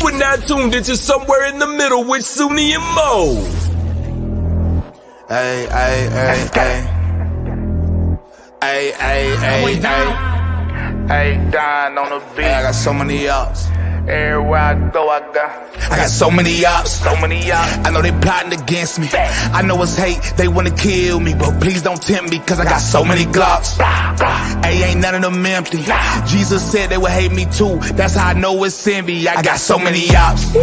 are now tuned into Somewhere in the Middle with Soonie and Mo. Ay, ay, ay, ay. Ay, ay, ay, ay. Hey, Don on the beat. I got so many ups. Everywhere I go, I got so many ups. so many ups. I know they plotting against me. I know it's hate, they wanna kill me, but please don't tempt me, cause I got so many Govts. Hey, ain't none of them empty. Jesus said they would hate me too. That's how I know it's envy. I got so many ups.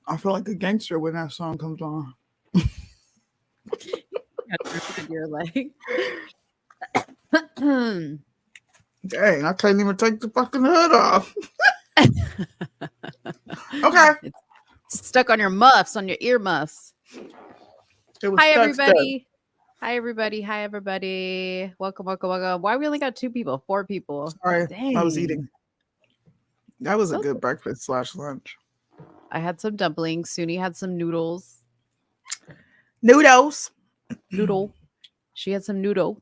I feel like a gangster when that song comes on. You're like, Dang, I can't even take the fucking hood off. Okay. it's stuck on your muffs, on your ear muffs. It was Hi, stuck, everybody. Hi, everybody. Hi, everybody. Welcome, welcome, welcome. Why we only got 2 people, 4 people? stuck. Sorry, I was Dang. eating. That was a So- good breakfast / lunch. I had some dumplings. Soonie had some noodles. Noodles. Noodle. She had some noodle.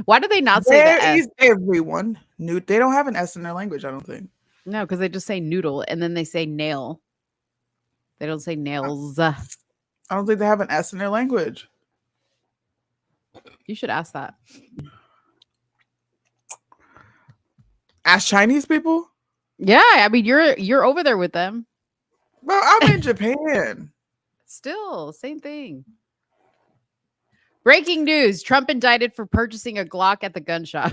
Why do they not say Where the S? is everyone? They don't have an S in their language, I don't think. No, because they just say noodle and then they say nail. They don't say nails. I don't think they have an S in their language. You should ask that. Ask Chinese people? Yeah, I mean you're over there with them. Well, I'm in Japan. Still, same thing. Breaking news: Trump indicted for purchasing a Glock at the gun shop.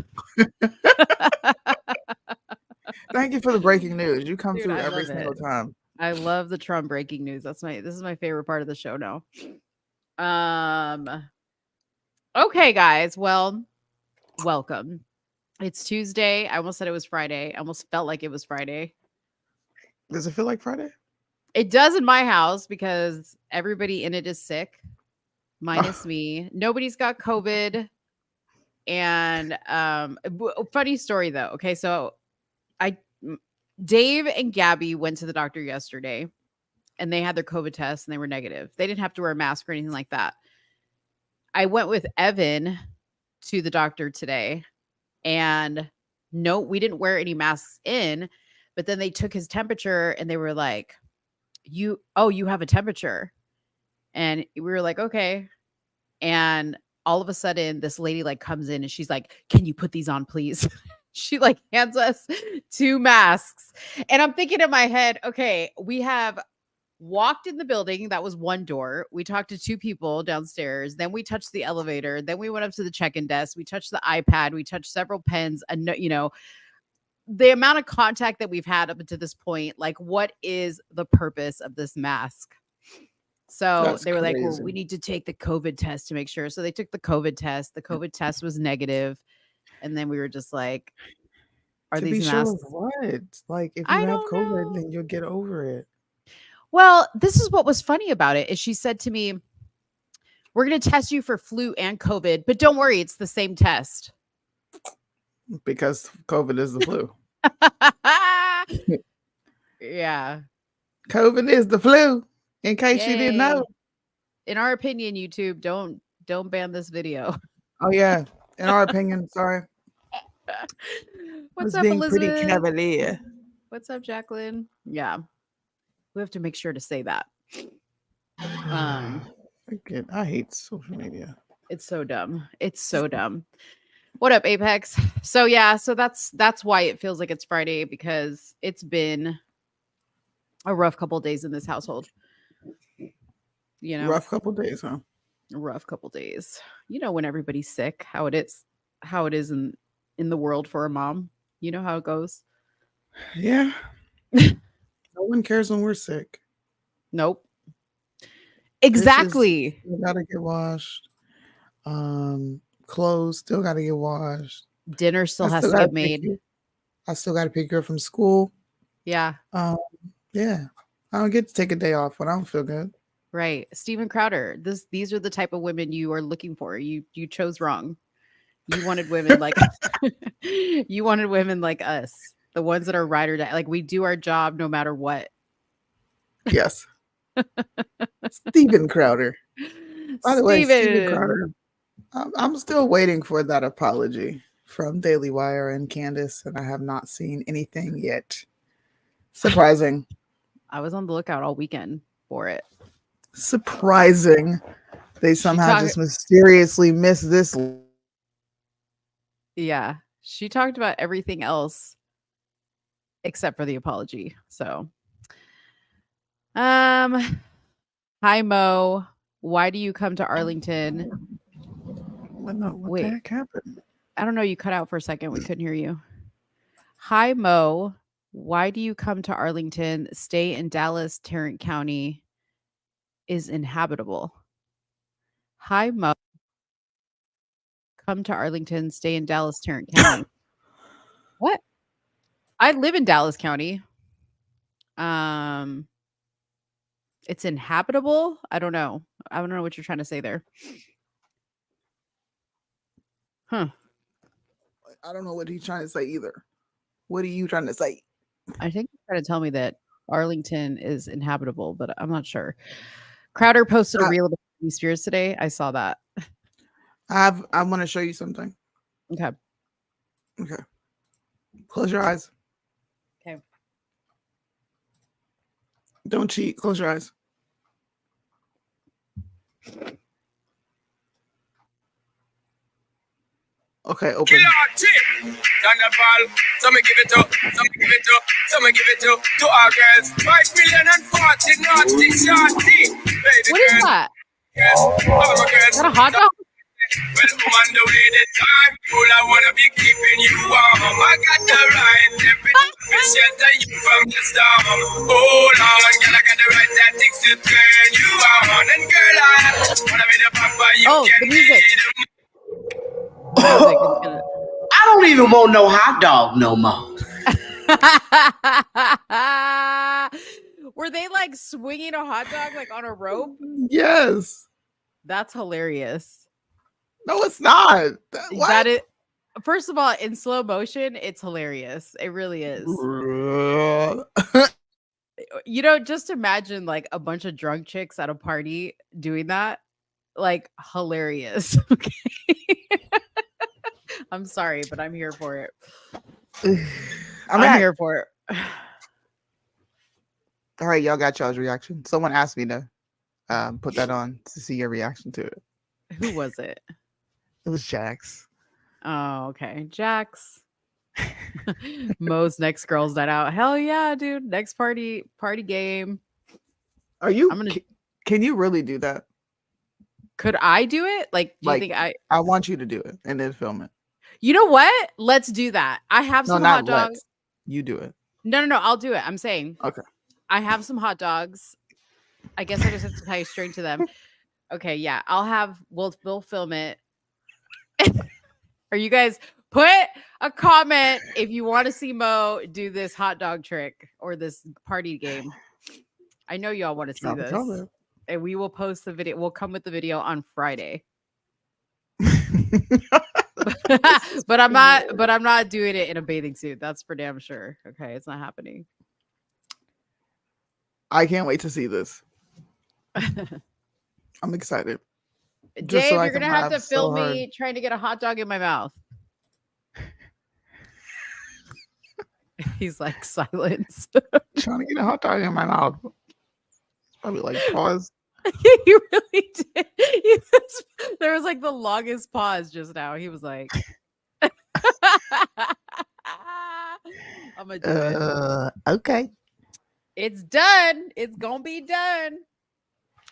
Thank you for the breaking news. You come Dude, through I every love single it. time. I love the Trump breaking news. This is my favorite part of the show now. Okay, guys. Well, welcome. It's Tuesday. I almost said it was Friday. I almost felt like it was Friday. Does it feel like Friday? It does in my house because everybody in it is sick, minus me. Nobody's got COVID. And funny story though. Okay, so Dave and Gabby went to the doctor yesterday and they had their COVID test and they were negative. They didn't have to wear a mask or anything like that. I went with Evan to the doctor today and no, we didn't wear any masks in, but then they took his temperature and they were like, you have a temperature. And we were like, okay. And all of a sudden this lady like comes in and she's like, can you put these on, please? She like hands us 2 masks. And I'm thinking in my head, okay, we have walked in the building. That was one door. We talked to 2 people downstairs. Then we touched the elevator. Then we went up to the check-in desk. We touched the iPad. We touched several pens. And, the amount of contact that we've had up until this point, like what is the purpose of this mask? So That's they were like, well, crazy. we need to take the COVID test to make sure. So they took the COVID test. The COVID test was negative. And then we were just like, are To be these sure masks? of what? Like, if you I have don't COVID, know. then you'll get over it. Well, this is what was funny about it is she said to me, we're going to test you for flu and COVID, but don't worry, it's the same test. Because COVID is the flu. Yeah. COVID is the flu. In case you didn't know. In our opinion, YouTube, don't ban this video. Oh yeah. In our opinion, sorry. What's was up, being pretty Elizabeth? cavalier. What's up, Jacqueline? Yeah. We have to make sure to say that. I hate social media. It's so dumb. It's so dumb. What up, Apex? So yeah, so that's why it feels like it's Friday, because it's been a rough couple of days in this household. Rough couple days, huh? A rough couple days. When everybody's sick, how it is in the world for a mom. You know how it goes. Yeah. No one cares when we're sick. Nope. Exactly. We gotta get washed. Clothes still gotta get washed. Dinner still has to get made. I still gotta pick her from school. Yeah. Yeah. I don't get to take a day off when I don't feel good. Right. Steven Crowder. These are the type of women you are looking for. You chose wrong. You wanted women like you wanted women like us. The ones that are ride or die. Like we do our job no matter what. Yes. Steven Crowder. By the way, Steven Crowder, I'm still waiting for that apology from Daily Wire and Candace, and I have not seen anything yet. Surprising. I was on the lookout all weekend for it. Surprising. They somehow just mysteriously missed this. Yeah. She talked about everything else except for the apology. So, hi Mo. Why do you come to Arlington? What the heck happened? I don't know. You cut out for a second. We couldn't hear you. Hi Mo. Why do you come to Arlington? Stay in Dallas, Tarrant County is inhabitable. Hi Mo. Come to Arlington, stay in Dallas, Tarrant County. What? I live in Dallas County. It's inhabitable. I don't know. I don't know what you're trying to say there. Huh. I don't know what he's trying to say either. What are you trying to say? I think he's trying to tell me that Arlington is inhabitable, but I'm not sure. Crowder posted a reel of Britney Spears today. I saw that. I want to show you something. Okay. Okay. Close your eyes. Okay. Don't cheat. Close your eyes. Okay, open. Some give it up, some give it up, some give it up to our girls. 5 million and 40 naughty shorty. What is that? Is that a hot dog? Well, on the way the time, cool, I wanna be keeping you warm. I got the right temperature to shelter you from the storm. Hold on, girl, I got the right tactics to turn you on. And girl, I wanna be the papa you can the music. I don't even want no hot dog no more. Were they like swinging a hot dog like on a rope? Yes. That's hilarious. No, it's not. That is, first of all, in slow motion, it's hilarious. It really is. You know, just imagine like a bunch of drunk chicks at a party doing that. Like hilarious. Okay. I'm sorry, but I'm here for it. I'm here for it. All right, y'all got y'all's reaction. Someone asked me to put that on to see your reaction to it. Who was it? It was Jax. Oh, okay. Jax. Mo's next girls night out. Hell yeah, dude. Next party game. Are you can you really do that? Could I do it? Like, do you think I want you to do it and then film it. You know what? Let's do that. I have some hot dogs. You do it. No, I'll do it. I'm saying. Okay. I have some hot dogs. I guess I just have to tie a string to them. Okay, yeah. We'll film it. Are you guys put a comment if you want to see Mo do this hot dog trick or this party game? I know y'all want to see this. And we will post the video. We'll come with the video on Friday. but I'm not doing it in a bathing suit. That's for damn sure. Okay, it's not happening. I can't wait to see this. I'm excited. Dave, you're gonna have to film me trying to get a hot dog in my mouth. He's like, silence. Trying to get a hot dog in my mouth. It's probably like pause. You really did. There was like the longest pause just now. He was like, I'm gonna do it. Okay. It's done. It's gonna be done.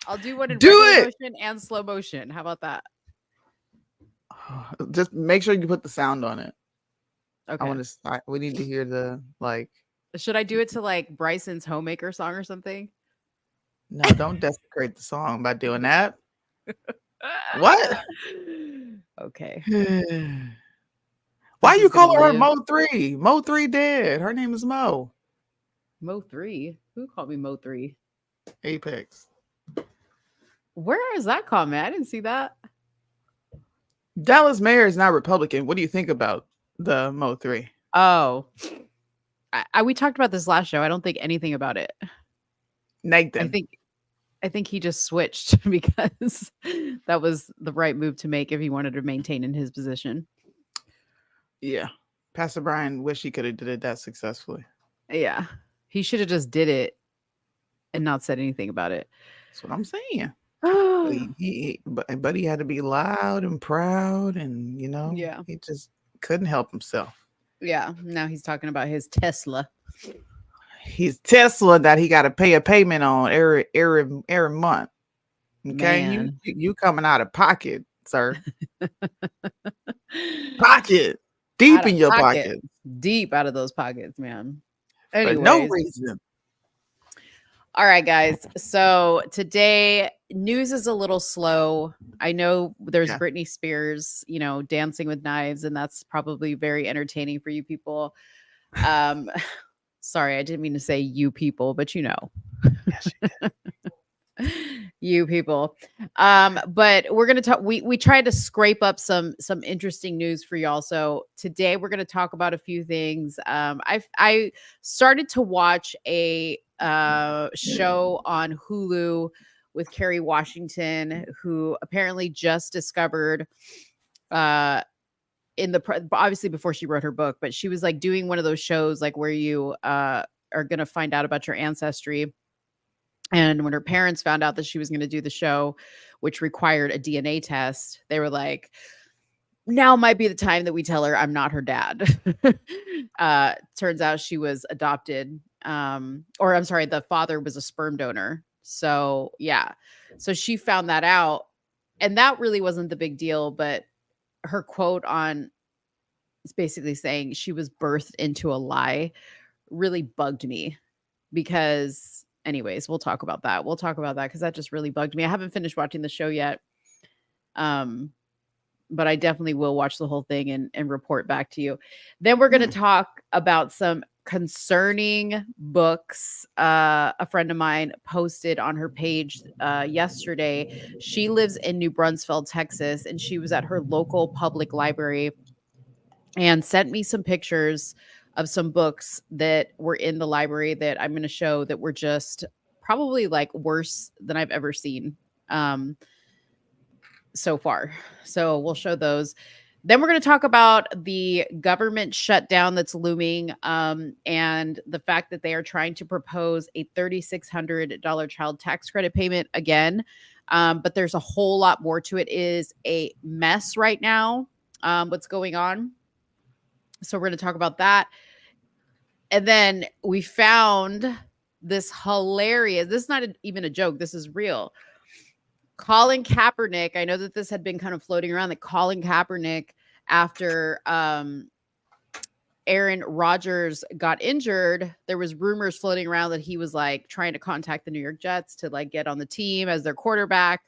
I'll do one in motion and slow motion. How about that? Just make sure you put the sound on it. Okay. We need to hear the like. Should I do it to like Bryson's Homemaker song or something? No, don't desecrate the song by doing that. What? Okay. Why you calling her Mo 3? Mo 3 dead. Her name is Mo. Mo 3? Who called me Mo 3? Apex. Where is that comment? I didn't see that. Dallas mayor is not Republican. What do you think about the Mo 3? Oh, we talked about this last show. I don't think anything about it. Nathan. I think he just switched because that was the right move to make if he wanted to maintain in his position. Yeah. Pastor Brian wish he could have did it that successfully. Yeah. He should have just did it and not said anything about it. That's what I'm saying. But but he had to be loud and proud, and Yeah. he just couldn't help himself. Yeah. Now he's talking about his Tesla. He's Tesla that he got to pay a payment on every month. Okay, Man. you coming out of pocket, sir. Pocket deep Out in of your pocket. pocket Deep out of those pockets, man. for Anyways. no reason. All right, guys. So today, news is a little slow. I know there's Yeah. Britney Spears, dancing with knives, and that's probably very entertaining for you people. Sorry, I didn't mean to say you people, but Yes, you did. you people. But we're gonna talk. We tried to scrape up some interesting news for y'all. So today we're gonna talk about a few things. I started to watch a show on Hulu with Kerry Washington, who apparently just discovered obviously before she wrote her book, but she was like doing one of those shows like where you are going to find out about your ancestry. And when her parents found out that she was going to do the show, which required a DNA test, they were like, now might be the time that we tell her I'm not her dad. Turns out she was adopted. Or I'm sorry, the father was a sperm donor. So yeah. So she found that out. And that really wasn't the big deal, but her quote on it's basically saying she was birthed into a lie really bugged me because anyways, we'll talk about that because that just really bugged me. I haven't finished watching the show yet. But I definitely will watch the whole thing and report back to you. Then we're going to talk about some concerning books. A friend of mine posted on her page yesterday. She lives in New Brunswick, Texas, and she was at her local public library and sent me some pictures of some books that were in the library that I'm going to show that were just probably like worse than I've ever seen so far. So we'll show those. Then we're going to talk about the government shutdown that's looming and the fact that they are trying to propose a $3,600 child tax credit payment again. But there's a whole lot more to it. It is a mess right now, what's going on. So we're going to talk about that. And then we found this hilarious, this is not even a joke, this is real. Colin Kaepernick, I know that this had been kind of floating around that Colin Kaepernick, after Aaron Rodgers got injured, there was rumors floating around that he was like trying to contact the New York Jets to like get on the team as their quarterback.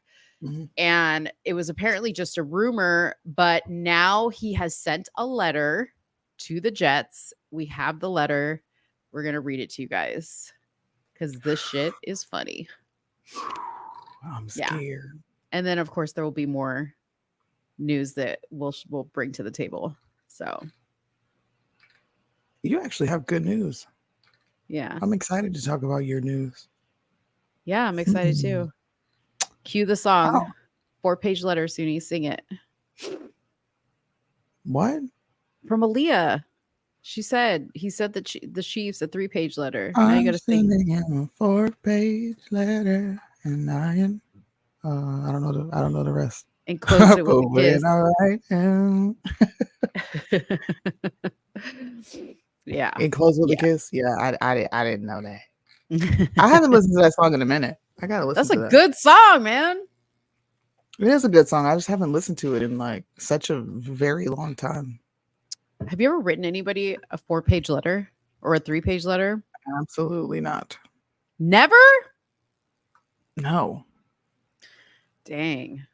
Mm-hmm. And it was apparently just a rumor, but now he has sent a letter to the Jets. We have the letter. We're going to read it to you guys because this shit is funny. I'm scared. Yeah. And then, of course, there will be more news that we'll bring to the table. So you actually have good news. Yeah. I'm excited to talk about your news. Yeah, I'm excited too. Cue the song. 4-page letter, Soonie. Sing it. What? From Aaliyah. He said that the Chiefs a 3-page letter. I'm now you got to sing him a 4-page letter, and I don't know the rest. And close it with a kiss. All right. Yeah. And close with a kiss. Yeah, I didn't know that. I haven't listened to that song in a minute. I gotta listen. That's a good song, man. It is a good song. I just haven't listened to it in like such a very long time. Have you ever written anybody a 4-page letter or a 3-page letter? Absolutely not. Never? No. Dang.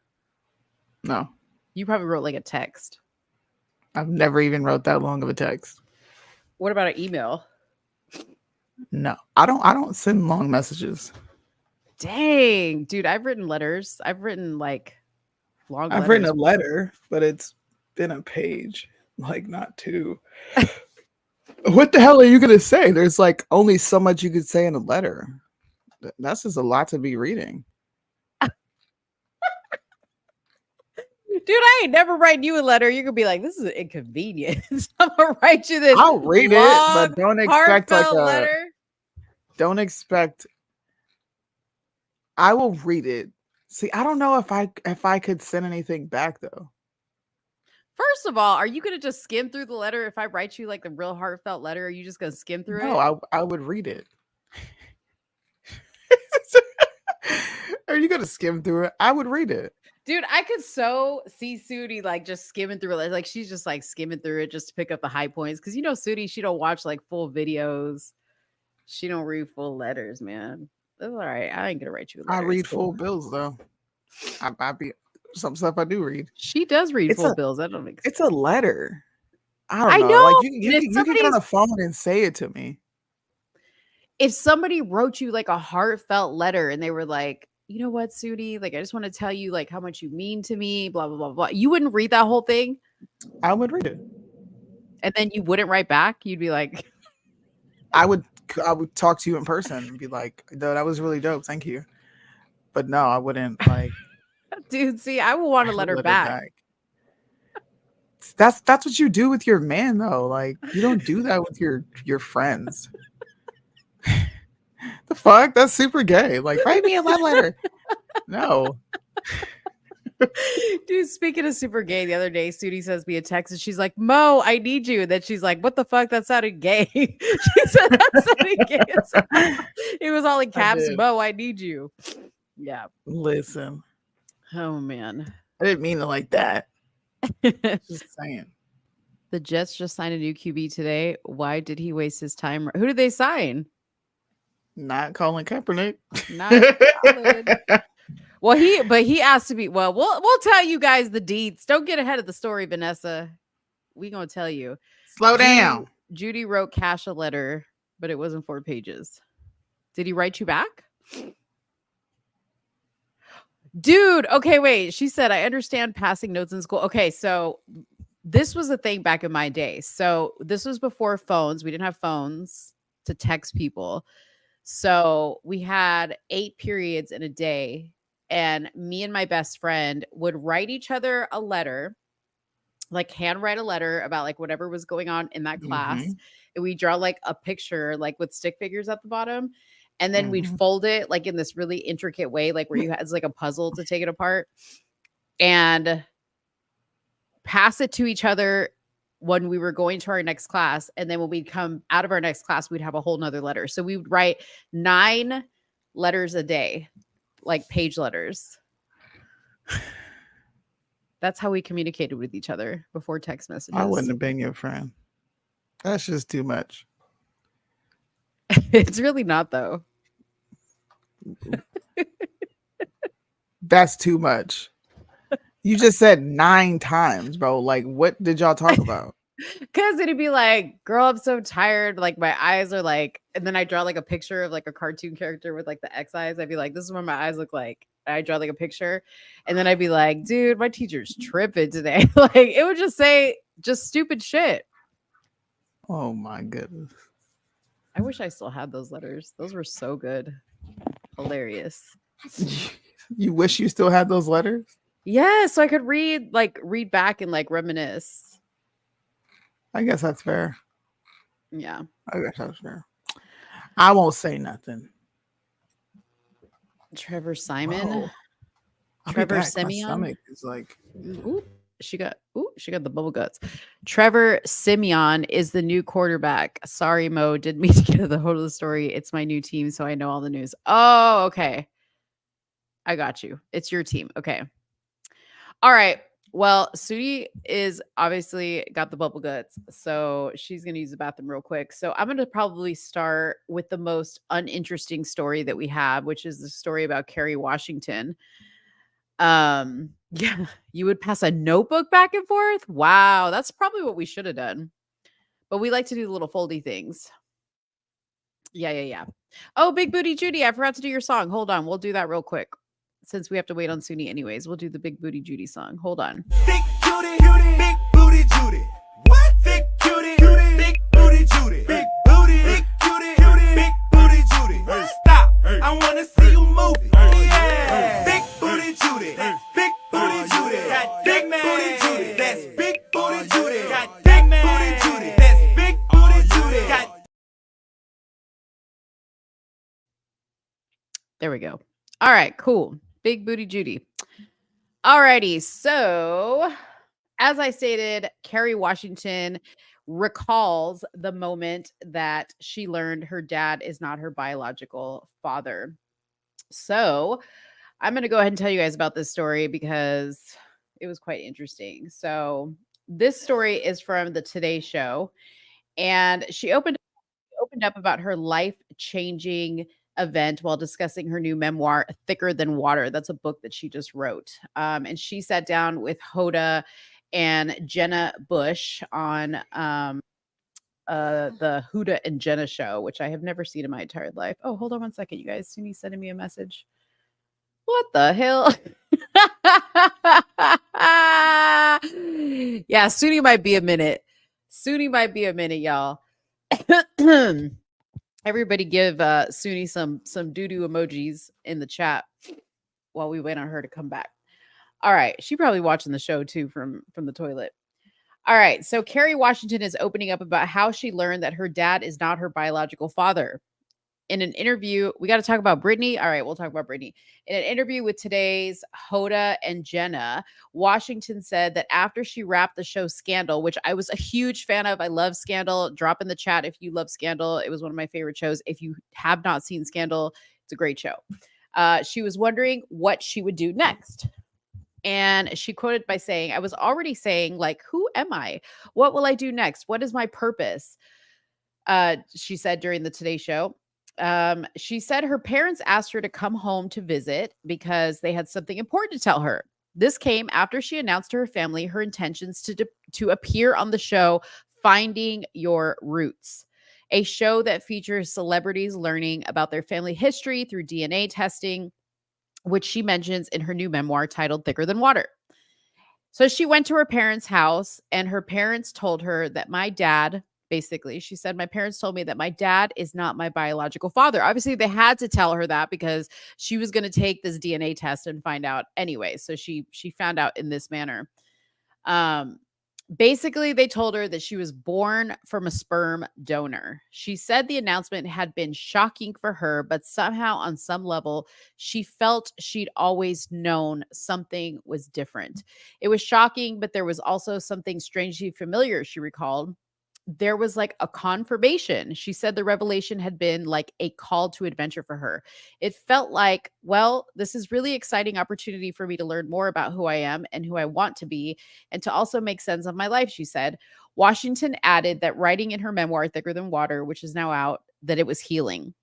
No. You probably wrote like a text. I've never even wrote that long of a text. What about an email? No. I don't send long messages. Dang, dude, I've written letters. I've written like long letters. I've written a letter, but it's been a page, like not 2. What the hell are you gonna say? There's like only so much you could say in a letter. That's just a lot to be reading. I ain't never write you a letter. You're gonna be like, this is an inconvenience. I'm gonna write you this. I'll read it, but don't expect like heartfelt a letter. don't expect. I will read it. See, I don't know if I could send anything back though. First of all, are you gonna just skim through the letter? If I write you like a real heartfelt letter, are you just gonna skim through it? No, I would read it. Are you gonna skim through it? I would read it. Dude, I could so see Soonie like just skimming through it. Like she's just like skimming through it just to pick up the high points. Cause you know, Soonie, she don't watch like full videos. She don't read full letters, man. That's all right. I ain't gonna write you a letter. I read It's cool. full bills though. I be some stuff I do read. She does read It's full a- bills. I don't think It's a letter. I I don't know. know, Like you but if can get on somebody's- the phone and say it to me. if somebody wrote you like a heartfelt letter and they were like, you know what, Soonie, like I just want to tell you like how much you mean to me, blah blah blah blah. You wouldn't read that whole thing, I would read it. and then you wouldn't write back. You'd be like, I would talk to you in person and be like, that was really dope. Thank you. But no, I wouldn't like dude, see, I would want to let her it back. That's what you do with your man though. Like you don't do that with your friends. The fuck? That's super gay. Like write me a love letter. No. Dude, speaking of super gay, the other day, Soonie sends me a text and she's like, Mo, I need you. And then she's like, what the fuck? That sounded gay. She said that sounded gay. It was all in caps. did. Mo, I need you. Yeah. Listen. Oh, man. I didn't mean it like that. The Just saying. Jets just signed a new QB today. Why did he waste his time? Who did they sign? Not Colin Kaepernick. Not solid. Well, he asked to be. Well, we'll tell you guys the deets. Don't get ahead of the story, Vanessa. We gonna tell you. Slow down. Judy wrote Cash a letter, but it wasn't 4 pages. Did he write you back? Dude, okay, wait. She said, I understand passing notes in school. Okay, so this was a thing back in my day. So this was before phones. We didn't have phones to text people. So we had 8 periods in a day. And me and my best friend would write each other a letter, like handwrite a letter about like whatever was going on in that class. And we draw like a picture, like with stick figures at the bottom. And then we'd fold it like in this really intricate way, like where you had it's like a puzzle to take it apart and pass it to each other when we were going to our next class. And then when we'd come out of our next class, we'd have a whole nother letter. So we would write 9 letters a day. Like page letters. That's how we communicated with each other before text messages. I wouldn't have been your friend. That's just too much. It's really not though. That's too much. You just said 9 times, bro. Like, what did y'all talk about? Because it'd be like, girl, I'm so tired. Like my eyes are like, and then I draw like a picture of like a cartoon character with like the X eyes. I'd be like, this is what my eyes look like. And I draw like a picture. And then I'd be like, dude, my teacher's tripping today. Like it would just say just stupid shit. Oh my goodness. I wish I still had those letters. Those were so good. Hilarious. You wish you still had those letters? Yeah, so I could read back and like reminisce. I guess that's fair. Yeah. I guess that's fair. I won't say nothing. Trevor Simon. Whoa. I'll be Trevor back. My Simeon. stomach is like She got the bubble guts. Trevor Simeon is the new quarterback. Sorry, Mo, didn't mean to get to the whole of the story. It's my new team, so I know all the news. Oh, okay. I got you. It's your team. Okay. All right. Well, Soonie is obviously got the bubble guts, so she's going to use the bathroom real quick. So I'm going to probably start with the most uninteresting story that we have, which is the story about Kerry Washington. Yeah, you would pass a notebook back and forth. Wow, that's probably what we should have done. But we like to do the little foldy things. Yeah. Oh, Big Booty Judy, I forgot to do your song. Hold on, we'll do that real quick. Since we have to wait on Soonie anyways, we'll do the Big Booty Judy song. Hold on. Big Judy, big booty Judy. What? Big Judy, big booty Judy. Big booty, big Judy, big booty Judy. Stop, I wanna see you move it. Yeah. Big booty Judy, big booty Judy. God dang There we go. All right, cool. Big booty Judy. Alrighty, so as I stated, Kerry Washington recalls the moment that she learned her dad is not her biological father. So I'm going to go ahead and tell you guys about this story because it was quite interesting. So this story is from the Today Show, and she opened up about her life-changing event while discussing her new memoir, Thicker Than Water. That's a book that she just wrote. And she sat down with Hoda and Jenna Bush on the Huda and Jenna show, which I have never seen in my entire life. Oh, hold on one second, you guys. Soonie sending me a message. What the hell? Yeah, Soonie might be a minute. Soonie might be a minute, y'all. Everybody give Soonie some doo-doo emojis in the chat while we wait on her to come back. All right. She probably watching the show too from the toilet. All right. So Kerry Washington is opening up about how she learned that her dad is not her biological father. In an interview, we got to talk about Brittany. All right, we'll talk about Brittany. In an interview with today's Hoda and Jenna, Washington said that after she wrapped the show Scandal, which I was a huge fan of, I love Scandal. Drop in the chat if you love Scandal. It was one of my favorite shows. If you have not seen Scandal, it's a great show. She was wondering what she would do next. And she quoted by saying, I was already saying, like, who am I? What will I do next? What is my purpose? She said during the Today Show. She said her parents asked her to come home to visit because they had something important to tell her. This came after she announced to her family her intentions to appear on the show Finding Your Roots, a show that features celebrities learning about their family history through DNA testing, which she mentions in her new memoir titled Thicker Than Water. So she went to her parents' house, and her parents told her that my dad, basically, she said, my parents told me that my dad is not my biological father. Obviously, they had to tell her that because she was going to take this DNA test and find out anyway. So she found out in this manner. Basically, they told her that she was born from a sperm donor. She said the announcement had been shocking for her, but somehow on some level, she felt she'd always known something was different. It was shocking, but there was also something strangely familiar, she recalled. There was like a confirmation. She said the revelation had been like a call to adventure for her. It felt like, well, this is really exciting opportunity for me to learn more about who I am and who I want to be, and to also make sense of my life, she said. Washington added that writing in her memoir, Thicker Than Water, which is now out, that it was healing.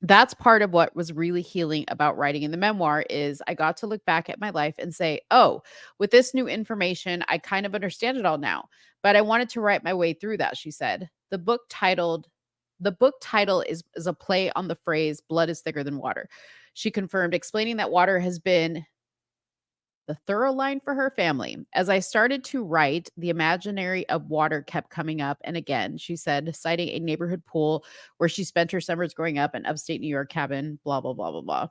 That's part of what was really healing about writing in the memoir is I got to look back at my life and say, oh, with this new information, I kind of understand it all now, but I wanted to write my way through that, she said. The book title is a play on the phrase blood is thicker than water. She confirmed, explaining that water has been the thorough line for her family. As I started to write, the imaginary of water kept coming up. And again, she said, citing a neighborhood pool where she spent her summers growing up in upstate New York cabin, blah, blah, blah, blah,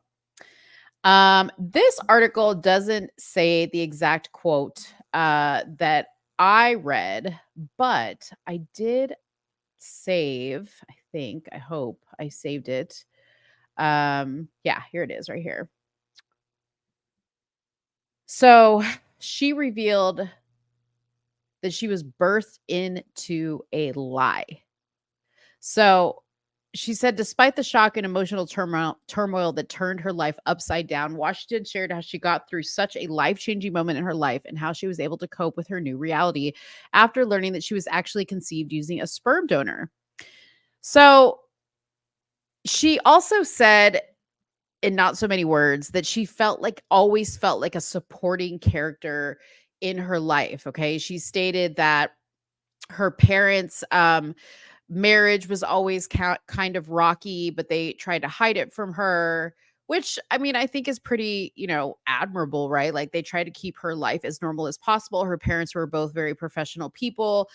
blah. This article doesn't say the exact quote that I read, but I did save, I hope I saved it. Yeah, here it is right here. So she revealed that she was birthed into a lie. So she said, despite the shock and emotional turmoil that turned her life upside down, Washington shared how she got through such a life-changing moment in her life and how she was able to cope with her new reality after learning that she was actually conceived using a sperm donor. So she also said, in not so many words, that she always felt like a supporting character in her life. Okay. She stated that her parents' marriage was always kind of rocky, but they tried to hide it from her, which I mean, I think is pretty, admirable, right? Like they tried to keep her life as normal as possible. Her parents were both very professional people.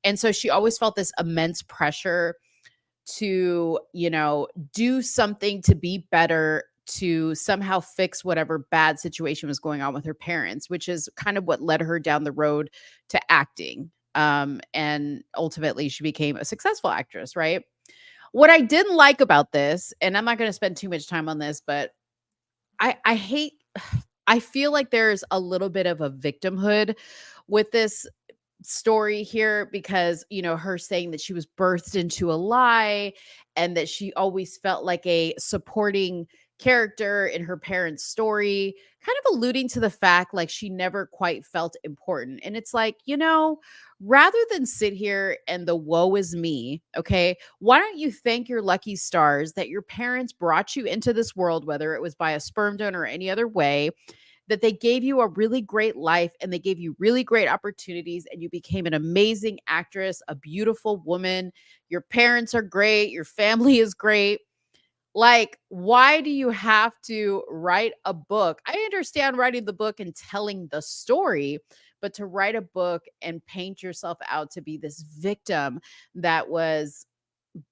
And so she always felt this immense pressure to, do something to be better, to somehow fix whatever bad situation was going on with her parents, which is kind of what led her down the road to acting. And ultimately she became a successful actress, right? What I didn't like about this, and I'm not going to spend too much time on this, but I hate, I feel like there's a little bit of a victimhood with this story here because, you know, her saying that she was birthed into a lie and that she always felt like a supporting character in her parents' story, kind of alluding to the fact like she never quite felt important. And it's like, you know, rather than sit here and the woe is me, okay, why don't you thank your lucky stars that your parents brought you into this world, whether it was by a sperm donor or any other way, that they gave you a really great life and they gave you really great opportunities and you became an amazing actress, a beautiful woman. Your parents are great. Your family is great. Like, why do you have to write a book? I understand writing the book and telling the story, but to write a book and paint yourself out to be this victim that was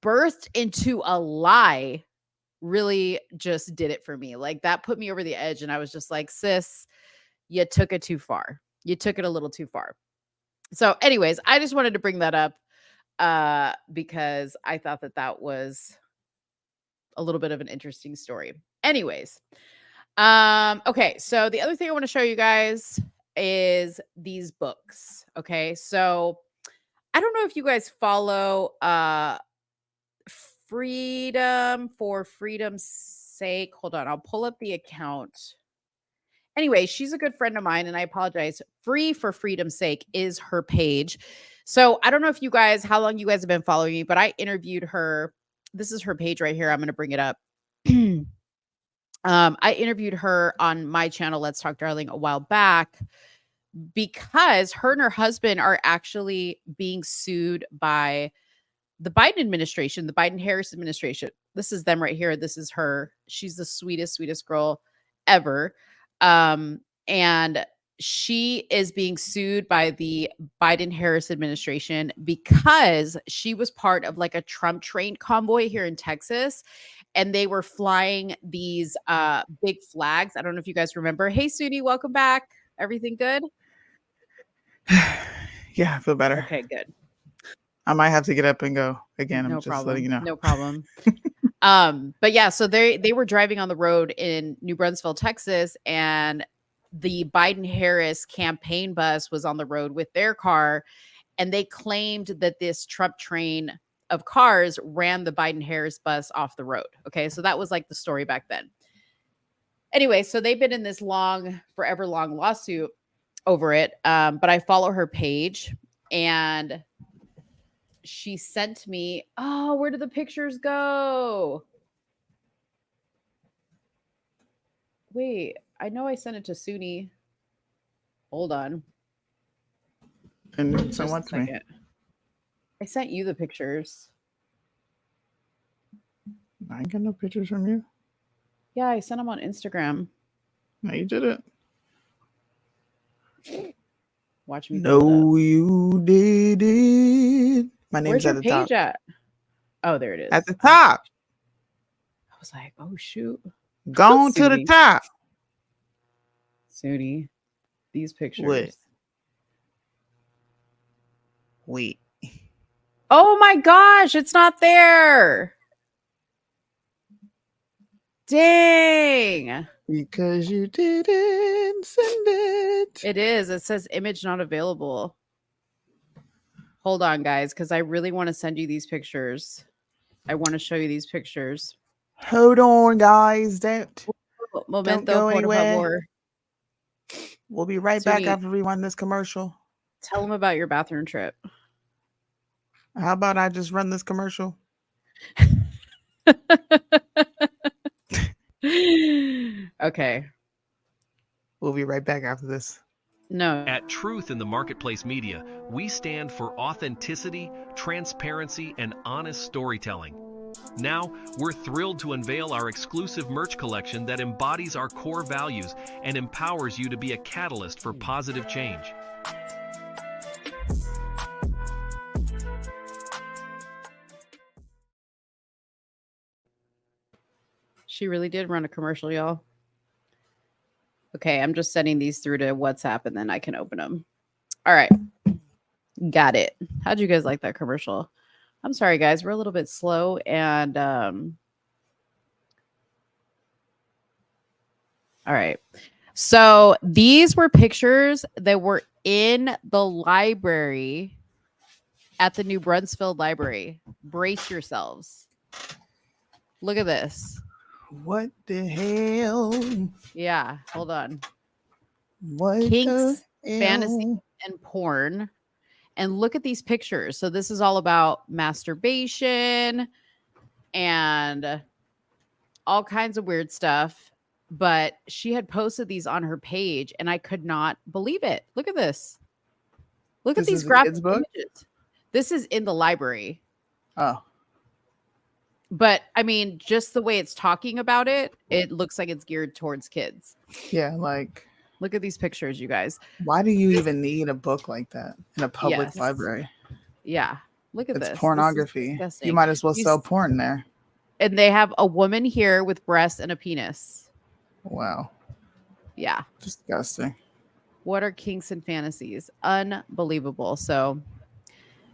birthed into a lie really just did it for me. Like, that put me over the edge. And I was just like, sis, you took it too far. You took it a little too far. So, anyways, I just wanted to bring that up because I thought that that was a little bit of an interesting story. Anyways, okay, so the other thing I want to show you guys is these books. Okay, so I don't know if you guys follow Freedom for Freedom's Sake. Hold on, I'll pull up the account. Anyway, she's a good friend of mine, and I apologize. Free for Freedom's Sake is her page. So I don't know if you guys, how long you guys have been following me, but I interviewed her. This is her page right here. I'm going to bring it up. I interviewed her on my channel, Let's Talk Darling, a while back because her and her husband are actually being sued by the Biden administration, the Biden-Harris administration. This is them right here. This is her. She's the sweetest, sweetest girl ever. And she is being sued by the Biden-Harris administration because she was part of like a Trump train convoy here in Texas. And they were flying these big flags. I don't know if you guys remember. Hey, Soonie, welcome back. Everything good? Yeah, I feel better. Okay, good. I might have to get up and go again. I'm No just problem. letting you know. No problem. But yeah, so they were driving on the road in New Brunswick, Texas, and the Biden-Harris campaign bus was on the road with their car, and they claimed that this Trump train of cars ran the Biden-Harris bus off the road. Okay, so that was like the story back then. Anyway, so they've been in this long, forever long lawsuit over it. But I follow her page, and she sent me, oh, where did the pictures go? Wait, I know I sent it to Soonie. Hold on. And send one to me. I sent you the pictures. I ain't got no pictures from you. Yeah, I sent them on Instagram. No, you did it. Watch me. No, you didn't. My name's Where's your at the top. page at? Oh, there it is. At the top. I was like, oh, shoot. Gone to the top. Soonie, these pictures. What? Wait. Oh my gosh, it's not there. Dang. Because you didn't send it. It is. It says image not available. Hold on, guys, because I really want to send you these pictures. I want to show you these pictures. Hold on, guys. Don't Momento, go por anywhere. favor. We'll be right back Soonie, after we run this commercial. tell them about your bathroom trip. How about I just run this commercial? Okay. We'll be right back after this. No. At Truth in the Marketplace Media, we stand for authenticity, transparency, and honest storytelling. Now, we're thrilled to unveil our exclusive merch collection that embodies our core values and empowers you to be a catalyst for positive change. She really did run a commercial, y'all. Okay, I'm just sending these through to WhatsApp and then I can open them. All right. Got it. How'd you guys like that commercial? I'm sorry, guys. We're a little bit slow. And all right. So these were pictures that were in the library at the New Brunsfield Library. Brace yourselves. Look at this. What the hell? Yeah, hold on. What Kinks, the fantasy, hell? and porn. And look at these pictures. So this is all about masturbation and all kinds of weird stuff. But she had posted these on her page, and I could not believe it. Look at this. Look at This these is a graphic kid's book? images. This is in the library. Oh, But I mean, just the way it's talking about it, it looks like it's geared towards kids. yeah. Like, Look at these pictures, you guys. why do you even need a book like that in a public Yes. library? Yeah. Look at It's this. This is pornography. You disgusting. might as well You sell s- porn there. And they have a woman here with breasts and a penis. Wow, Yeah. disgusting. What are kinks and fantasies? Unbelievable. So,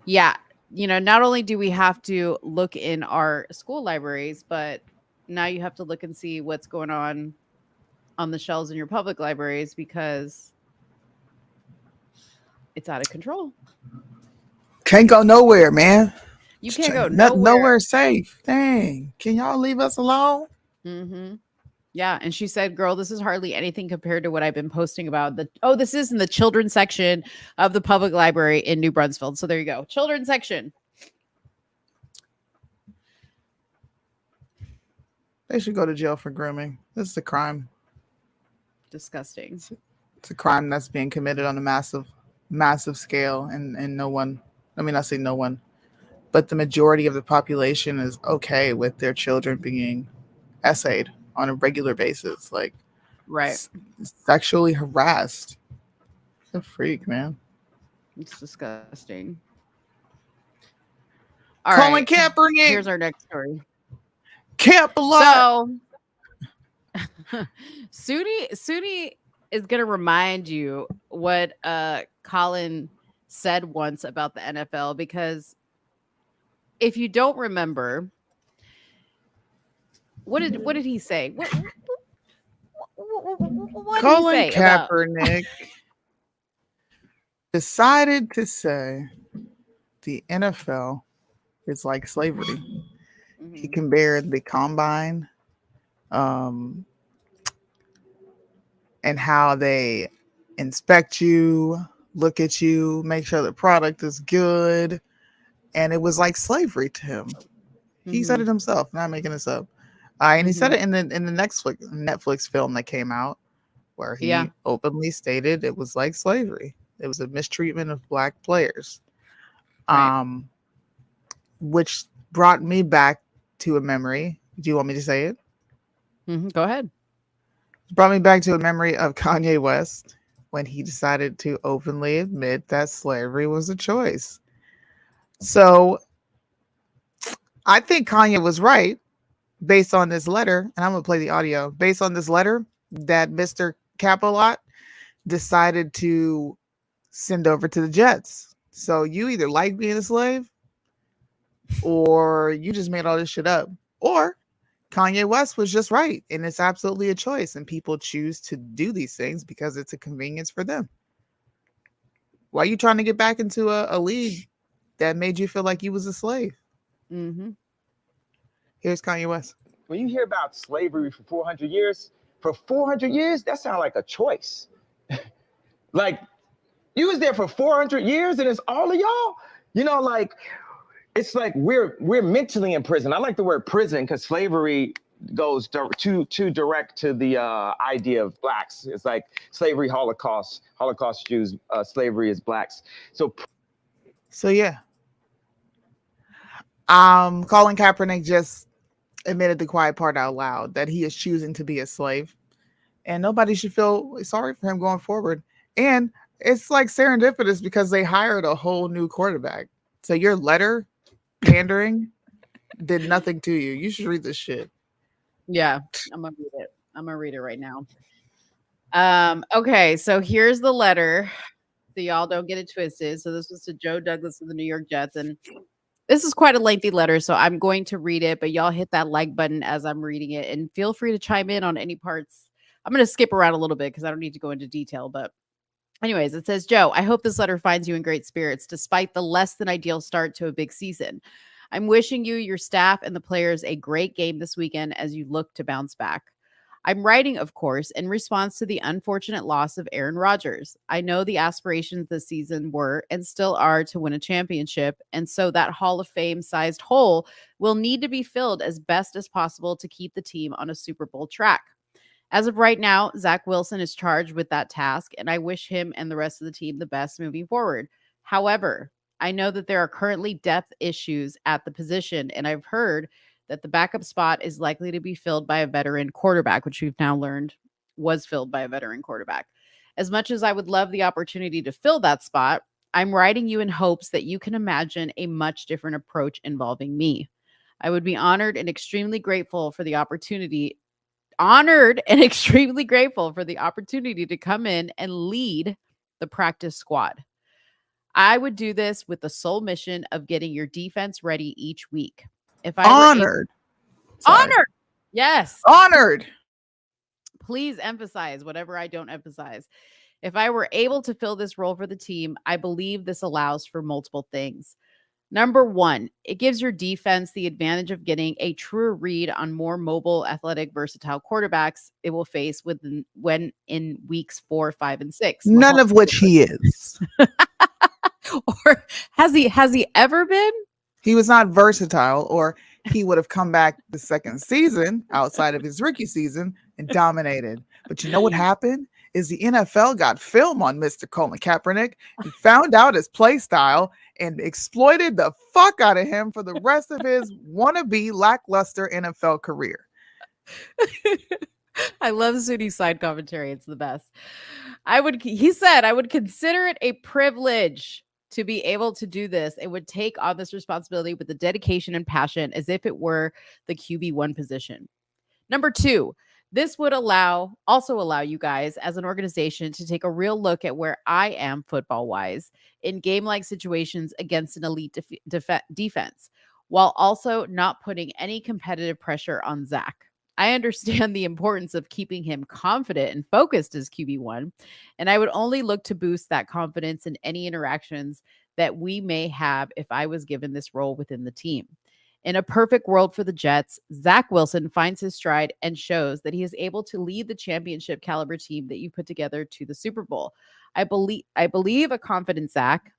yeah, not only do we have to look in our school libraries, but now you have to look and see what's going on the shelves in your public libraries because it's out of control. Can't go nowhere, man. You can't go Nowhere nowhere. safe. Dang, can y'all leave us alone? Mm-hmm. Yeah, and she said, "Girl, this is hardly anything compared to what I've been posting about." This is in the children's section of the public library in New Brunsfield. So there you go, children's section. They should go to jail for grooming. This is a crime. Disgusting. It's a crime that's being committed on a massive scale, and no one. I mean, I say no one, but the majority of the population is okay with their children being essayed on a regular basis, like Right. sexually harassed. It's a freak, man. It's disgusting. Colin right. Kaepernick. Here's our next story. Camp a lot. So Soonie is gonna remind you what Colin said once about the NFL, because if you don't remember, what did he say? What did Colin he say about Kaepernick decided to say the NFL is like slavery. He Mhm. compared the combine and how they inspect you, look at you, make sure the product is good. And it was like slavery to him. He said it himself, not making this up. And he said it in the Netflix film that came out, where he Yeah. openly stated it was like slavery. It was a mistreatment of black players. Right. Which brought me back to a memory. Do you want me to say it? Go ahead. Brought me back to a memory of Kanye West when he decided to openly admit that slavery was a choice. So I think Kanye was right based on this letter, and I'm going to play the audio. Based on this letter that Mr. Capalot decided to send over to the Jets. So you either like being a slave or you just made all this shit up, or Kanye West was just right and it's absolutely a choice and people choose to do these things because it's a convenience for them. Why are you trying to get back into a league that made you feel like you was a slave? Here's Kanye West. When you hear about slavery for 400 years, that sounds like a choice. Like, you was there for 400 years and it's all of y'all? Like, it's like we're mentally in prison. I like the word prison because slavery goes too direct to the idea of blacks. It's like slavery, Holocaust Jews, slavery is blacks. So yeah. Colin Kaepernick just admitted the quiet part out loud that he is choosing to be a slave, and nobody should feel sorry for him going forward. And it's like serendipitous because they hired a whole new quarterback. So your letter pandering did nothing to you. You should read this shit. Yeah, I'm gonna read it. I'm gonna read it right now. Okay, so here's the letter, so y'all don't get it twisted. So this was to Joe Douglas of the New York Jets, and This is quite a lengthy letter, so I'm going to read it, but y'all hit that like button as I'm reading it and feel free to chime in on any parts. I'm going to skip around a little bit because I don't need to go into detail, but anyways, it says, Joe, I hope this letter finds you in great spirits despite the less than ideal start to a big season. I'm wishing you, your staff, and the players a great game this weekend as you look to bounce back. I'm writing, of course, in response to the unfortunate loss of Aaron Rodgers. I know the aspirations this season were and still are to win a championship, and so that Hall of Fame-sized hole will need to be filled as best as possible to keep the team on a Super Bowl track. As of right now, Zach Wilson is charged with that task, and I wish him and the rest of the team the best moving forward. However, I know that there are currently depth issues at the position, and I've heard that the backup spot is likely to be filled by a veteran quarterback, which we've now learned was filled by a veteran quarterback. As much as I would love the opportunity to fill that spot, I'm writing you in hopes that you can imagine a much different approach involving me. I would be honored and extremely grateful for the opportunity to come in and lead the practice squad. I would do this with the sole mission of getting your defense ready each week. If I Honored. honored. Yes. Honored. Please emphasize whatever I don't emphasize. If I were able to fill this role for the team, I believe this allows for multiple things. Number one, it gives your defense the advantage of getting a truer read on more mobile, athletic, versatile quarterbacks it will face when in weeks 4, 5, and 6. None of which he is. Or has he ever been? He was not versatile, or he would have come back the second season outside of his rookie season and dominated. But you know what happened? Is the NFL got film on Mr. Colin Kaepernick. He found out his play style and exploited the fuck out of him for the rest of his wannabe lackluster NFL career. I love Sooney's side commentary. It's the best. He said, I would consider it a privilege to be able to do this. It would take on this responsibility with the dedication and passion as if it were the QB1 position. Number two, this would also allow you guys as an organization to take a real look at where I am football-wise in game-like situations against an elite defense, while also not putting any competitive pressure on Zach. I understand the importance of keeping him confident and focused as QB1, and I would only look to boost that confidence in any interactions that we may have if I was given this role within the team. In a perfect world for the Jets, Zach Wilson finds his stride and shows that he is able to lead the championship caliber team that you put together to the Super Bowl. I believe a confident Zach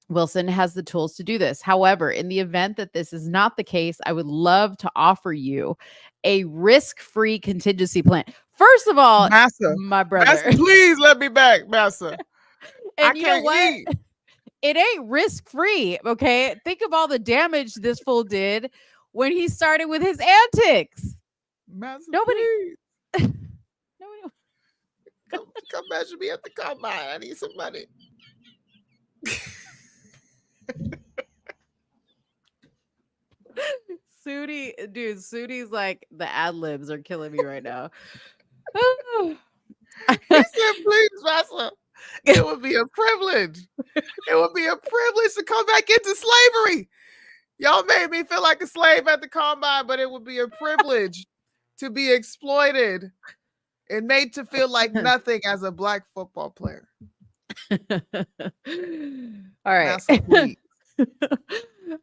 Wilson has the tools to do this. However, in the event that this is not the case, I would love to offer you a risk-free contingency plan. First of all, Massa, my brother. Massa, please let me back, Massa. And you know what? It ain't risk-free, okay? Think of all the damage this fool did when he started with his antics. Massa, Nobody. Nobody. Come measure me at the combine. I need some money. Sooney's like, the ad-libs are killing me right now. He said, please, Massa. It would be a privilege. It would be a privilege to come back into slavery. Y'all made me feel like a slave at the combine, but it would be a privilege to be exploited and made to feel like nothing as a Black football player. All right. Massa, please.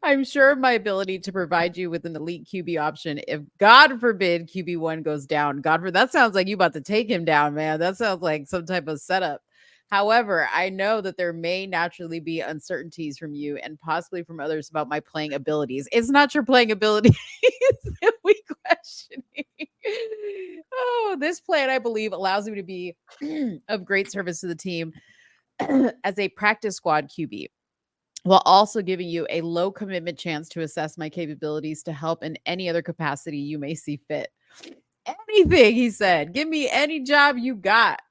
I'm sure of my ability to provide you with an elite QB option if, God forbid, QB1 goes down. That sounds like you about to take him down, man. That sounds like some type of setup. However, I know that there may naturally be uncertainties from you and possibly from others about my playing abilities. It's not your playing abilities that we questioning. Oh, this plan, I believe, allows me to be of great service to the team as a practice squad QB, while also giving you a low commitment chance to assess my capabilities to help in any other capacity you may see fit. Anything, he said. Give me any job you got.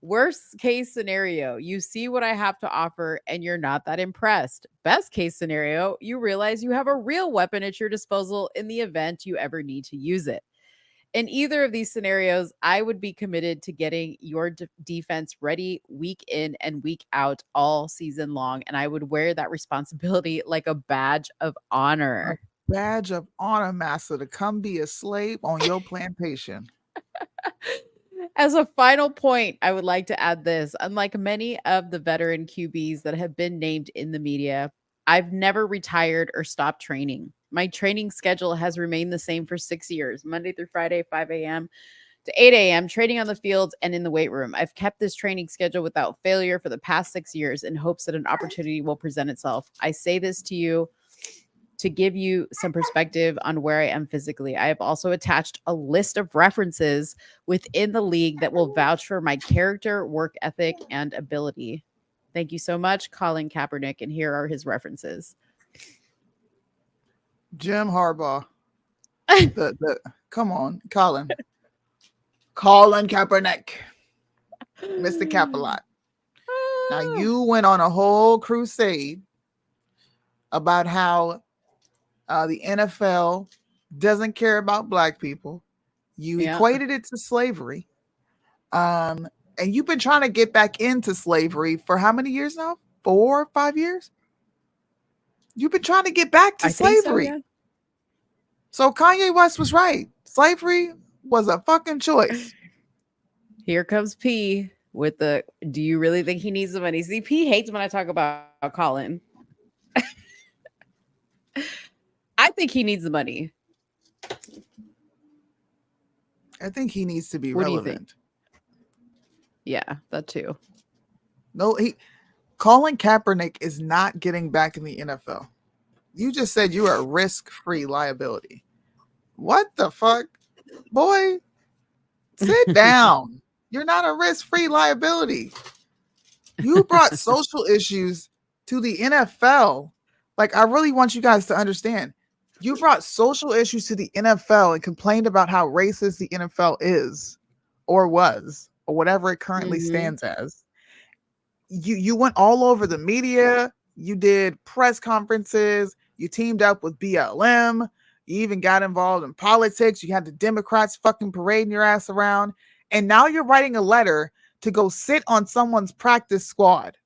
Worst case scenario, you see what I have to offer and you're not that impressed. Best case scenario, you realize you have a real weapon at your disposal in the event you ever need to use it. In either of these scenarios, I would be committed to getting your defense ready week in and week out all season long. And I would wear that responsibility like a badge of honor. Badge of honor, master, to come be a slave on your plantation. As a final point, I would like to add this. Unlike many of the veteran QBs that have been named in the media, I've never retired or stopped training. My training schedule has remained the same for 6 years, Monday through Friday, 5 a.m. to 8 a.m., training on the field and in the weight room. I've kept this training schedule without failure for the past 6 years in hopes that an opportunity will present itself. I say this to you to give you some perspective on where I am physically. I have also attached a list of references within the league that will vouch for my character, work ethic, and ability. Thank you so much, Colin Kaepernick, and here are his references. Jim Harbaugh. Come on, Colin. Colin Kaepernick. Mr. Capalot. Now, you went on a whole crusade about how the NFL doesn't care about black people. You equated it to slavery. And you've been trying to get back into slavery for how many years now? 4 or 5 years? You've been trying to get back to slavery. So Kanye West was right. Slavery was a fucking choice. Here comes P with the, do you really think he needs the money? See, P hates when I talk about Colin. I think he needs the money. I think he needs to be what relevant. Do you think? Yeah, that too. No, Colin Kaepernick is not getting back in the NFL. You just said you are a risk-free liability. What the fuck? Boy, sit down. You're not a risk-free liability. You brought social issues to the NFL. Like, I really want you guys to understand. You brought social issues to the NFL and complained about how racist the NFL is or was or whatever it currently stands as. You went all over the media. You did press conferences. You teamed up with BLM. You even got involved in politics. You had the Democrats fucking parading your ass around. And now you're writing a letter to go sit on someone's practice squad.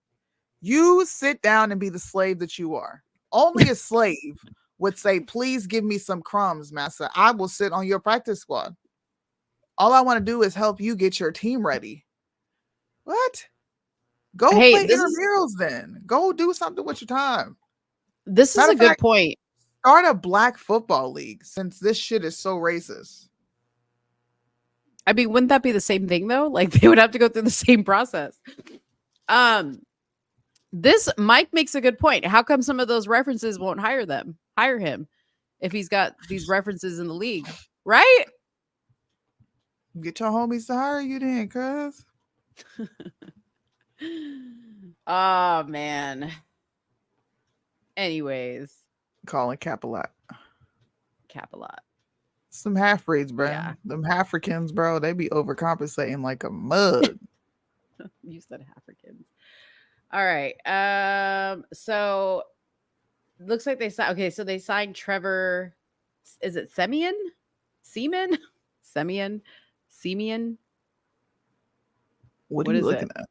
You sit down and be the slave that you are. Only a slave would say, please give me some crumbs, master. I will sit on your practice squad. All I want to do is help you get your team ready. What? Go play intramurals then. Go do something with your time. This is a good point. Start a black football league since this shit is so racist. I mean, wouldn't that be the same thing though? Like they would have to go through the same process. This Mike makes a good point. How come some of those references won't hire him if he's got these references in the league, right? Get your homies to hire you then, cuz. Oh man. Anyways, Colin Kaepernick. Some half breeds, bro. Yeah. Them Africans, bro, they be overcompensating like a mug. You said Africans. All right. So looks like they signed. Okay, so they signed Trevor. Is it Siemian? What are you looking at?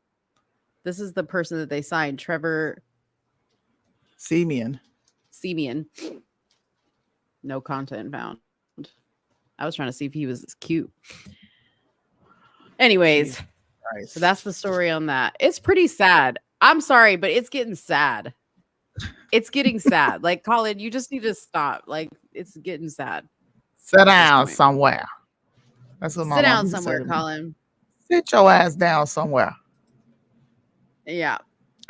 This is the person that they signed, Trevor Siemian. No content found. I was trying to see if he was cute. Anyways, so that's the story on that. It's pretty sad. I'm sorry, but it's getting sad. It's getting sad. Like, Colin, you just need to stop. Like, it's getting sad. Sit down somewhere. That's what my Sit mom down used to somewhere, say to me. Colin. Sit your ass down somewhere. Yeah.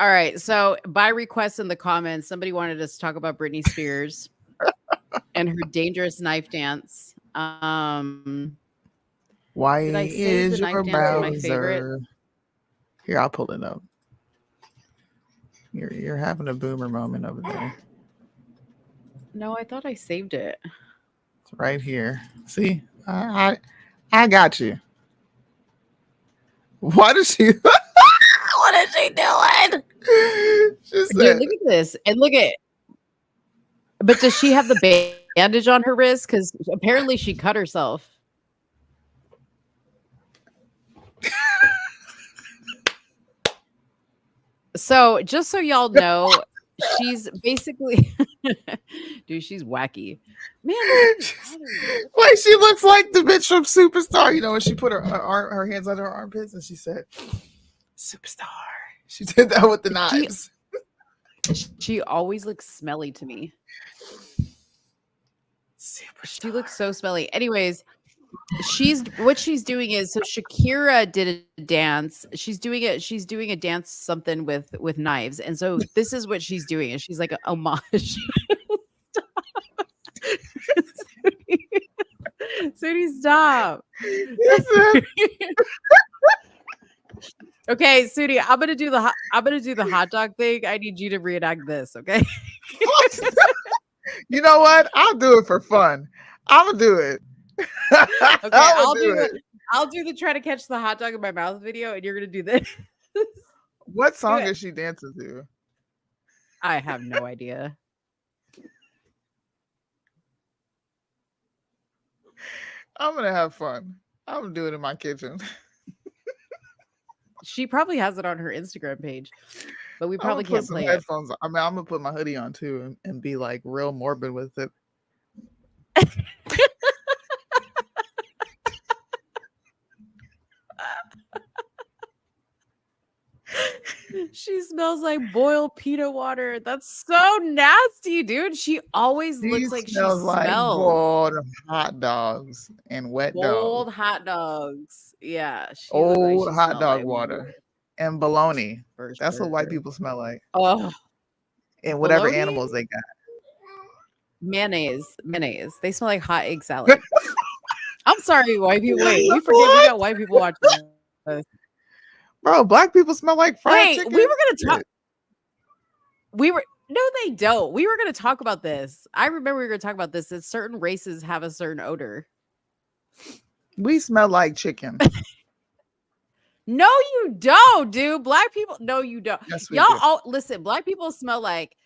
All right. So by request in the comments, somebody wanted us to talk about Britney Spears and her dangerous knife dance. Why did I save is the your knife dance my favorite? browser? Here, I'll pull it up. You're having a boomer moment over there. No, I thought I saved it. It's right here. See, I got you. What is she? What is she doing? She said, Dude, look at this. And look at. But does she have the bandage on her wrist? Because apparently she cut herself. So just so y'all know, she's basically, dude, she's wacky. Man, this battery. Wait, she looks like the bitch from Superstar. You know, when she put her hands under her armpits and she said, "Superstar." She did that with the knives. She always looks smelly to me. She looks so smelly. Anyways, what she's doing is, so Shakira did a dance. She's doing a dance something with knives. And so this is what she's doing. And she's like a homage. Soonie, stop. Okay, Soonie, I'm gonna do the hot dog thing. I need you to reenact this, okay? You know what? I'll do it for fun. I'm gonna do it. Okay, I'll do the try to catch the hot dog in my mouth video, and you're gonna do this. What song is she dancing to? I have no idea. I'm gonna have fun. I'm gonna do it in my kitchen. She probably has it on her Instagram page, but we probably can't play headphones. I mean, I'm gonna put my hoodie on too and be like real morbid with it. She smells like boiled peanut water. That's so nasty, dude. She always looks like she smells like boiled hot dogs and wet boiled dogs. hot dogs. Yeah, old hot dog water and bologna. That's what white people smell like. Oh, and whatever animals they got. Mayonnaise. They smell like hot egg salad. I'm sorry, white people. Wait, we forget we got white people watching this. Bro, black people smell like fried chicken. We were gonna talk. No, they don't. We were gonna talk about this. I remember we were gonna talk about this. That certain races have a certain odor. We smell like chicken. No, you don't, dude. Black people. No, you don't. Yes, Y'all all listen. Black people smell like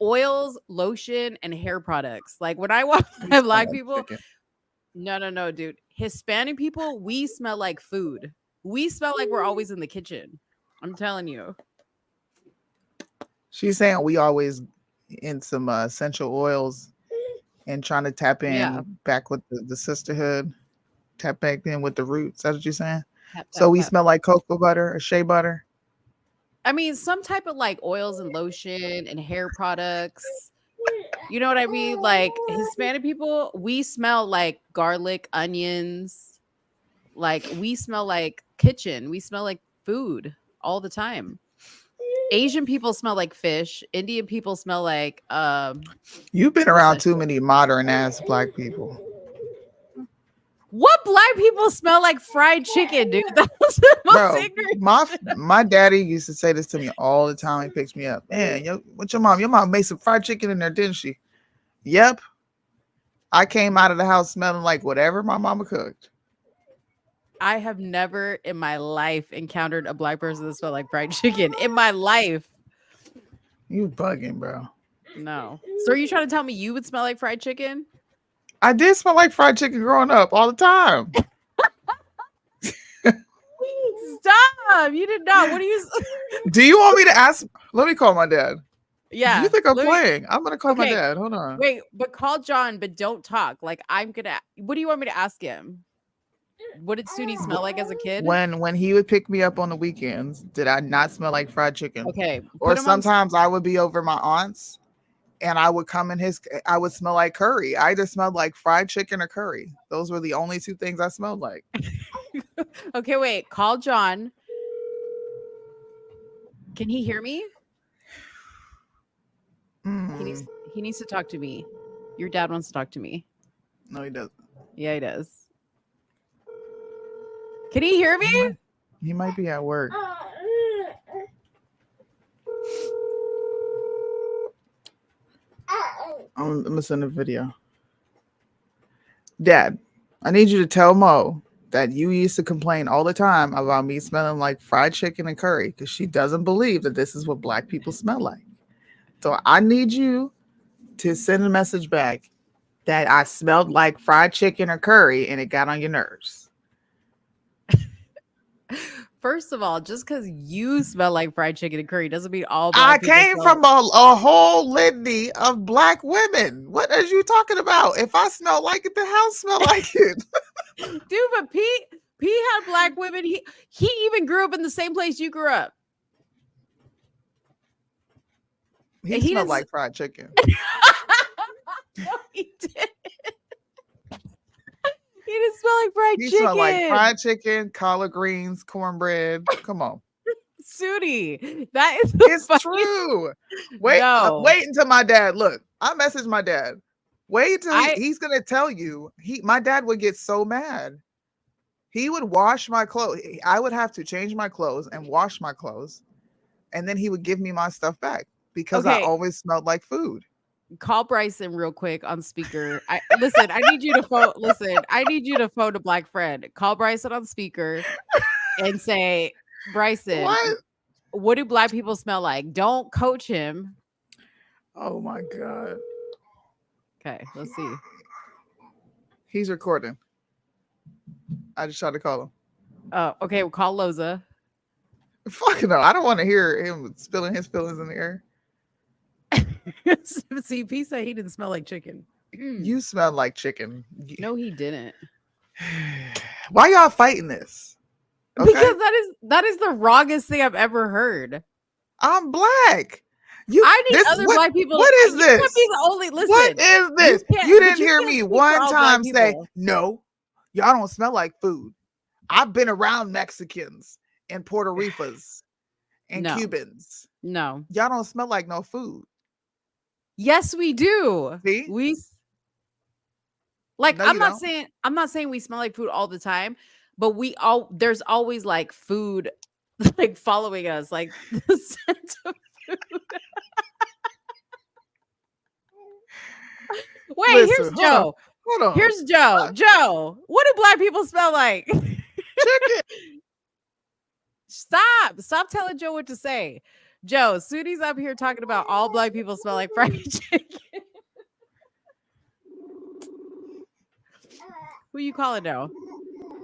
oils, lotion, and hair products. Like when I watch black people. Chicken. No, dude. Hispanic people, we smell like food. We smell like we're always in the kitchen. I'm telling you. She's saying we always in some essential oils and trying to tap in back with the sisterhood. Tap back in with the roots. That's what you're saying? So we smell like cocoa butter or shea butter? I mean, some type of like oils and lotion and hair products. You know what I mean? Like Hispanic people, we smell like garlic, onions. Like we smell like kitchen. We smell like food all the time. Asian people smell like fish. Indian people smell like you've been around too many modern ass black people. What black people smell like fried chicken, dude? That's the most ignorant. My daddy used to say this to me all the time. He picks me up. Man, what's your mom? Your mom made some fried chicken in there, didn't she? Yep. I came out of the house smelling like whatever my mama cooked. I have never in my life encountered a black person that smelled like fried chicken in my life. You bugging, bro. No. So are you trying to tell me you would smell like fried chicken? I did smell like fried chicken growing up all the time. Stop. You did not. What do you... Do you want me to ask? Let me call my dad. Yeah. You think I'm playing? I'm going to call my dad. Hold on. Wait, but call John, but don't talk. Like I'm going to... What do you want me to ask him? What did Soonie smell like as a kid? When he would pick me up on the weekends, did I not smell like fried chicken? Okay. Or sometimes I would be over my aunt's and I would come in I would smell like curry. I either smelled like fried chicken or curry. Those were the only two things I smelled like. Okay, wait. Call John. Can he hear me? He needs to talk to me. Your dad wants to talk to me. No, he doesn't. Yeah, he does. Can he hear me? He might be at work. I'm gonna send a video. Dad, I need you to tell Mo that you used to complain all the time about me smelling like fried chicken and curry because she doesn't believe that this is what black people smell like. So I need you to send a message back that I smelled like fried chicken or curry and it got on your nerves. First of all, just because you smell like fried chicken and curry doesn't mean all I black people came smell from a whole litany of black women. What are you talking about? If I smell like it, the house smell like it. Dude, but Pete had black women. He even grew up in the same place you grew up. He He smelled didn't like fried chicken. No, he didn't. He didn't smell like fried He chicken. smelled like fried chicken, collard greens, cornbread. Come on. Soonie. That is the It's funniest- true. Wait, No. wait until my dad. Look, I messaged my dad. Wait till I- he's gonna tell you. My dad would get so mad. He would wash my clothes. I would have to change my clothes and wash my clothes, and then he would give me my stuff back because I Okay. always smelled like food. Call Bryson real quick on speaker. I need you to phone. Listen, I need you to phone a black friend. Call Bryson on speaker and say, Bryson, what do black people smell like? Don't coach him. Oh my god. Okay, let's see. He's recording. I just tried to call him. Oh, okay. We'll call Loza. Fuck no. I don't want to hear him spilling his feelings in the air. See, P said he didn't smell like chicken. You smell like chicken. No, he didn't. Why y'all fighting this? Okay? Because that is the wrongest thing I've ever heard. I'm black. I need other black people. What is You this? can't be the only. Listen, What is this? can't- You but didn't hear can't me speak for one all black time say, people. no, y'all don't smell like food. I've been around Mexicans and Puerto Ricans and No. Cubans. No. Y'all don't smell like no food. Yes, we do. See? We like. No, I'm you not don't. saying. I'm not saying we smell like food all the time, but there's always like food, like following us, like the scent of food. Wait, Listen, here's hold Joe. Hold on. Here's Joe. Joe, what do black people smell like? chicken. Stop telling Joe what to say. Joe, Soonie's up here talking about all black people smell like fried chicken. Who you calling now?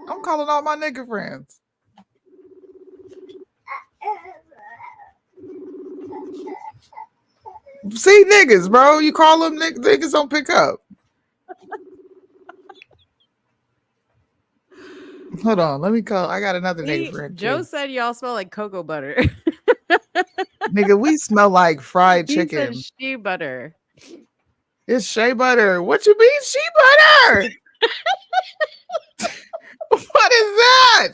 I'm calling all my nigga friends. See, niggas, bro. You call them niggas don't pick up. Hold on, let me call. I got another nigga friend. Joe too. said y'all smell like cocoa butter. Nigga, we smell like fried He chicken. said shea butter. It's shea butter. What you mean shea butter? What is that?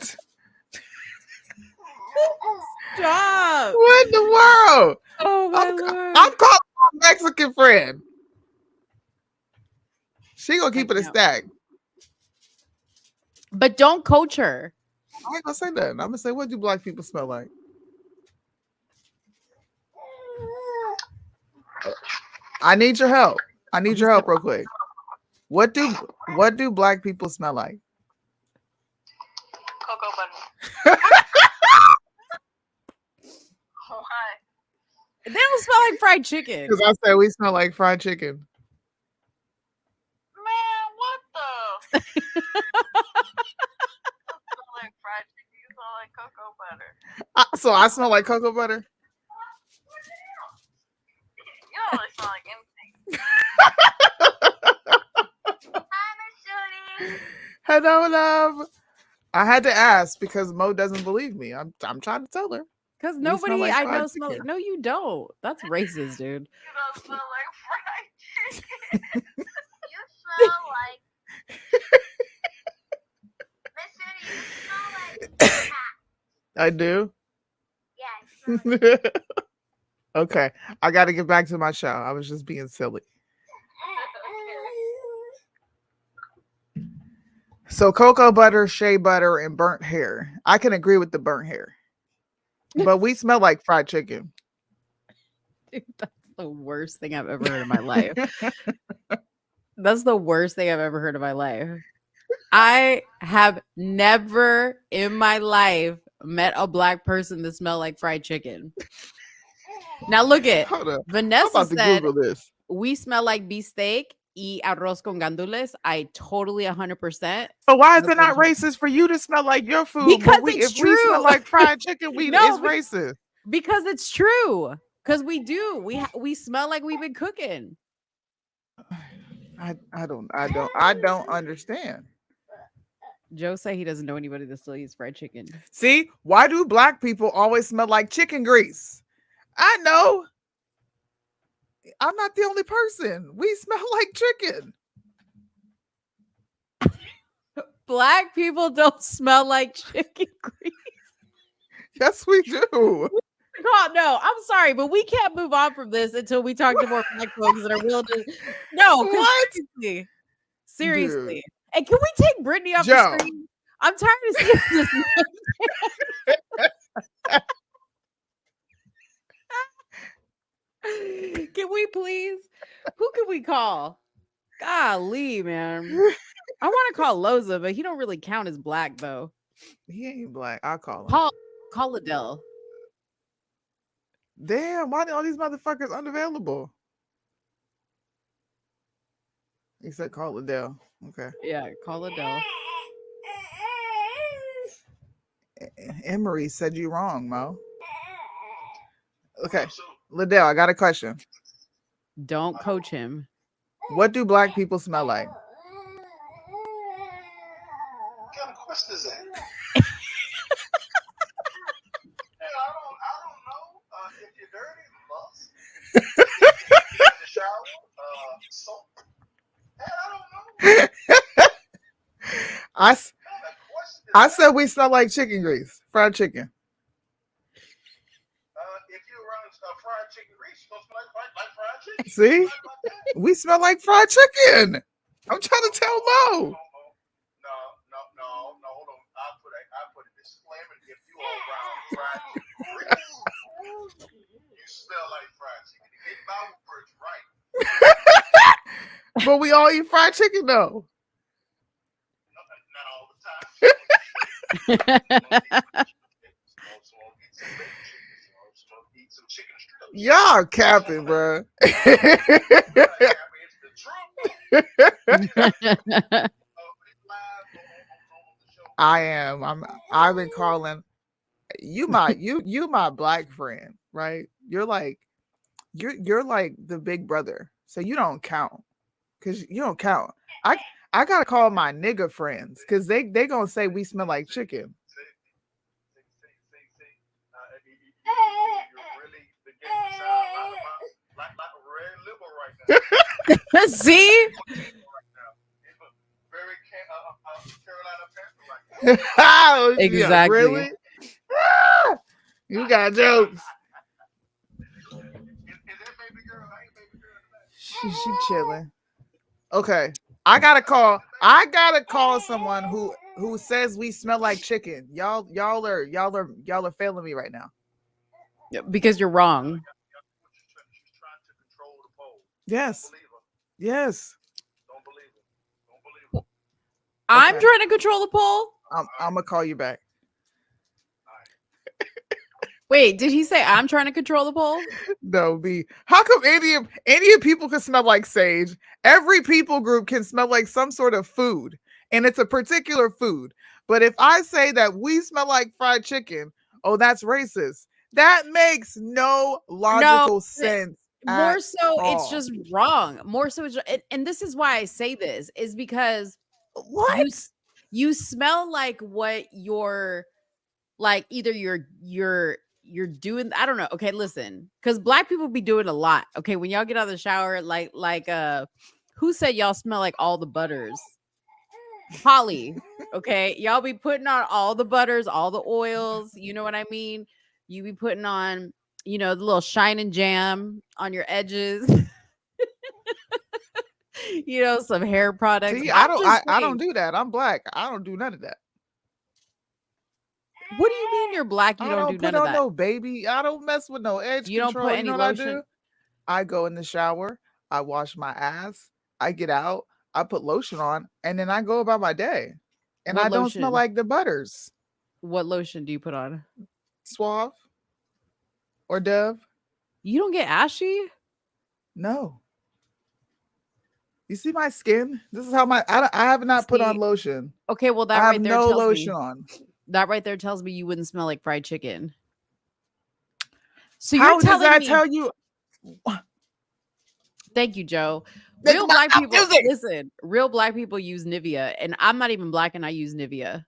Stop. What in the world? Oh my lord. I'm calling my Mexican friend. She gonna keep it a know. stack. But don't coach her. I ain't gonna say that. I'm gonna say, what do black people smell like? I need your help. I need your help real quick. What do black people smell like? Cocoa butter. Why? They don't smell like fried chicken. Because I said we smell like fried chicken. Man, what the? You smell like fried chicken. You smell like cocoa butter. So I smell like cocoa butter. You don't really smell like anything. Hi, Miss Soonie. Hello, love. I had to ask because Mo doesn't believe me. I'm trying to tell her. Because We smell nobody like I fried know smell like. chicken. No, you don't. That's racist, dude. You don't smell like fried chicken. You smell like Miss Soonie. You smell like cat. I do. Yeah, you smell like Okay, I got to get back to my show. I was just being silly. So cocoa butter, shea butter, and burnt hair. I can agree with the burnt hair, but we smell like fried chicken. Dude, that's the worst thing I've ever heard in my life. That's the worst thing I've ever heard in my life. I have never in my life met a black person that smelled like fried chicken. Now look at Hold up. I'm Vanessa about to said Google this. we smell like beefsteak, eat arroz con gandules, I totally 100%. But why is look it not like- racist for you to smell like your food? Because but it's if we smell true. like fried chicken, it's No, racist. Because it's true. Because we do. We smell like we've been cooking. I don't understand. Joe say he doesn't know anybody that still eats fried chicken. See, why do black people always smell like chicken grease? I know. I'm not the only person. We smell like chicken. Black people don't smell like chicken grease. Yes, we do. God, no, I'm sorry, but we can't move on from this until we talk to more black folks that are willing to. No, 'cause What? seriously. Dude. And can we take Brittany off Joe. the screen? I'm tired of seeing this. Can we please? Who can we call? Golly, man. I want to call Loza, but he don't really count as black though. He ain't black. I'll call him. Call Adele. Damn, why are all these motherfuckers unavailable? He said call Adele. Okay. Yeah, call Adele. Emery said you wrong, Mo. Okay. Liddell, I got a question. Don't coach him. What do black people smell like? What kind of question is that? I don't know. If you're dirty, must. If you're in the shower, soap. I don't know. I said we smell like chicken grease, fried chicken. If you're around fried chicken grease, you're supposed to smell like fried chicken. See? We smell like fried chicken. I'm trying to tell Mo. No, hold on. I put a disclaimer. If you are around fried chicken grease, you smell like fried chicken. Get my words right. But we all eat fried chicken though. Not all the time. Y'all capping, bro. I am. I've been calling you my black friend, right? You're like the big brother. So you don't count. Cause you don't count. I gotta call my nigga friends because they gonna say we smell like chicken. See? Oh, yeah, Exactly. really? You got jokes. She chilling. Okay. I gotta call someone who says we smell like chicken. Y'all are failing me right now. Because you're wrong. Yes. Yes. I'm Okay. trying to control the poll. I'm gonna call you back. Wait, did he say I'm trying to control the poll? No, B. How come any people can smell like sage? Every people group can smell like some sort of food, and it's a particular food. But if I say that we smell like fried chicken, oh, that's racist. That makes no logical sense. More so, it's all. just wrong. More so, and this is why I say this is because What? you smell like what you're like. Either you're doing. I don't know. Okay, listen, because black people be doing a lot. Okay, when y'all get out of the shower, like who said y'all smell like all the butters? Holly. Okay, y'all be putting on all the butters, all the oils. You know what I mean? You be putting on, the little shine and jam on your edges. Some hair products. See, I don't do that. I'm black. I don't do none of that. What do you mean you're black? You I don't do put none of on that. no baby. I don't mess with no edge You don't control. put any you know what lotion? I do? I go in the shower. I wash my ass. I get out. I put lotion on, and then I go about my day. And What I don't smell lotion? like the butters. What lotion do you put on? Suave or Dove? You don't get ashy? No. You see my skin? This is how I have not put on See, lotion. Okay, well I that have right there no tells lotion me on. that right there tells me you wouldn't smell like fried chicken. So How you're does telling that me? tell you? Thank you, Joe. Nigga, Real my black people, music. listen. Real black people use Nivea, and I'm not even black, and I use Nivea.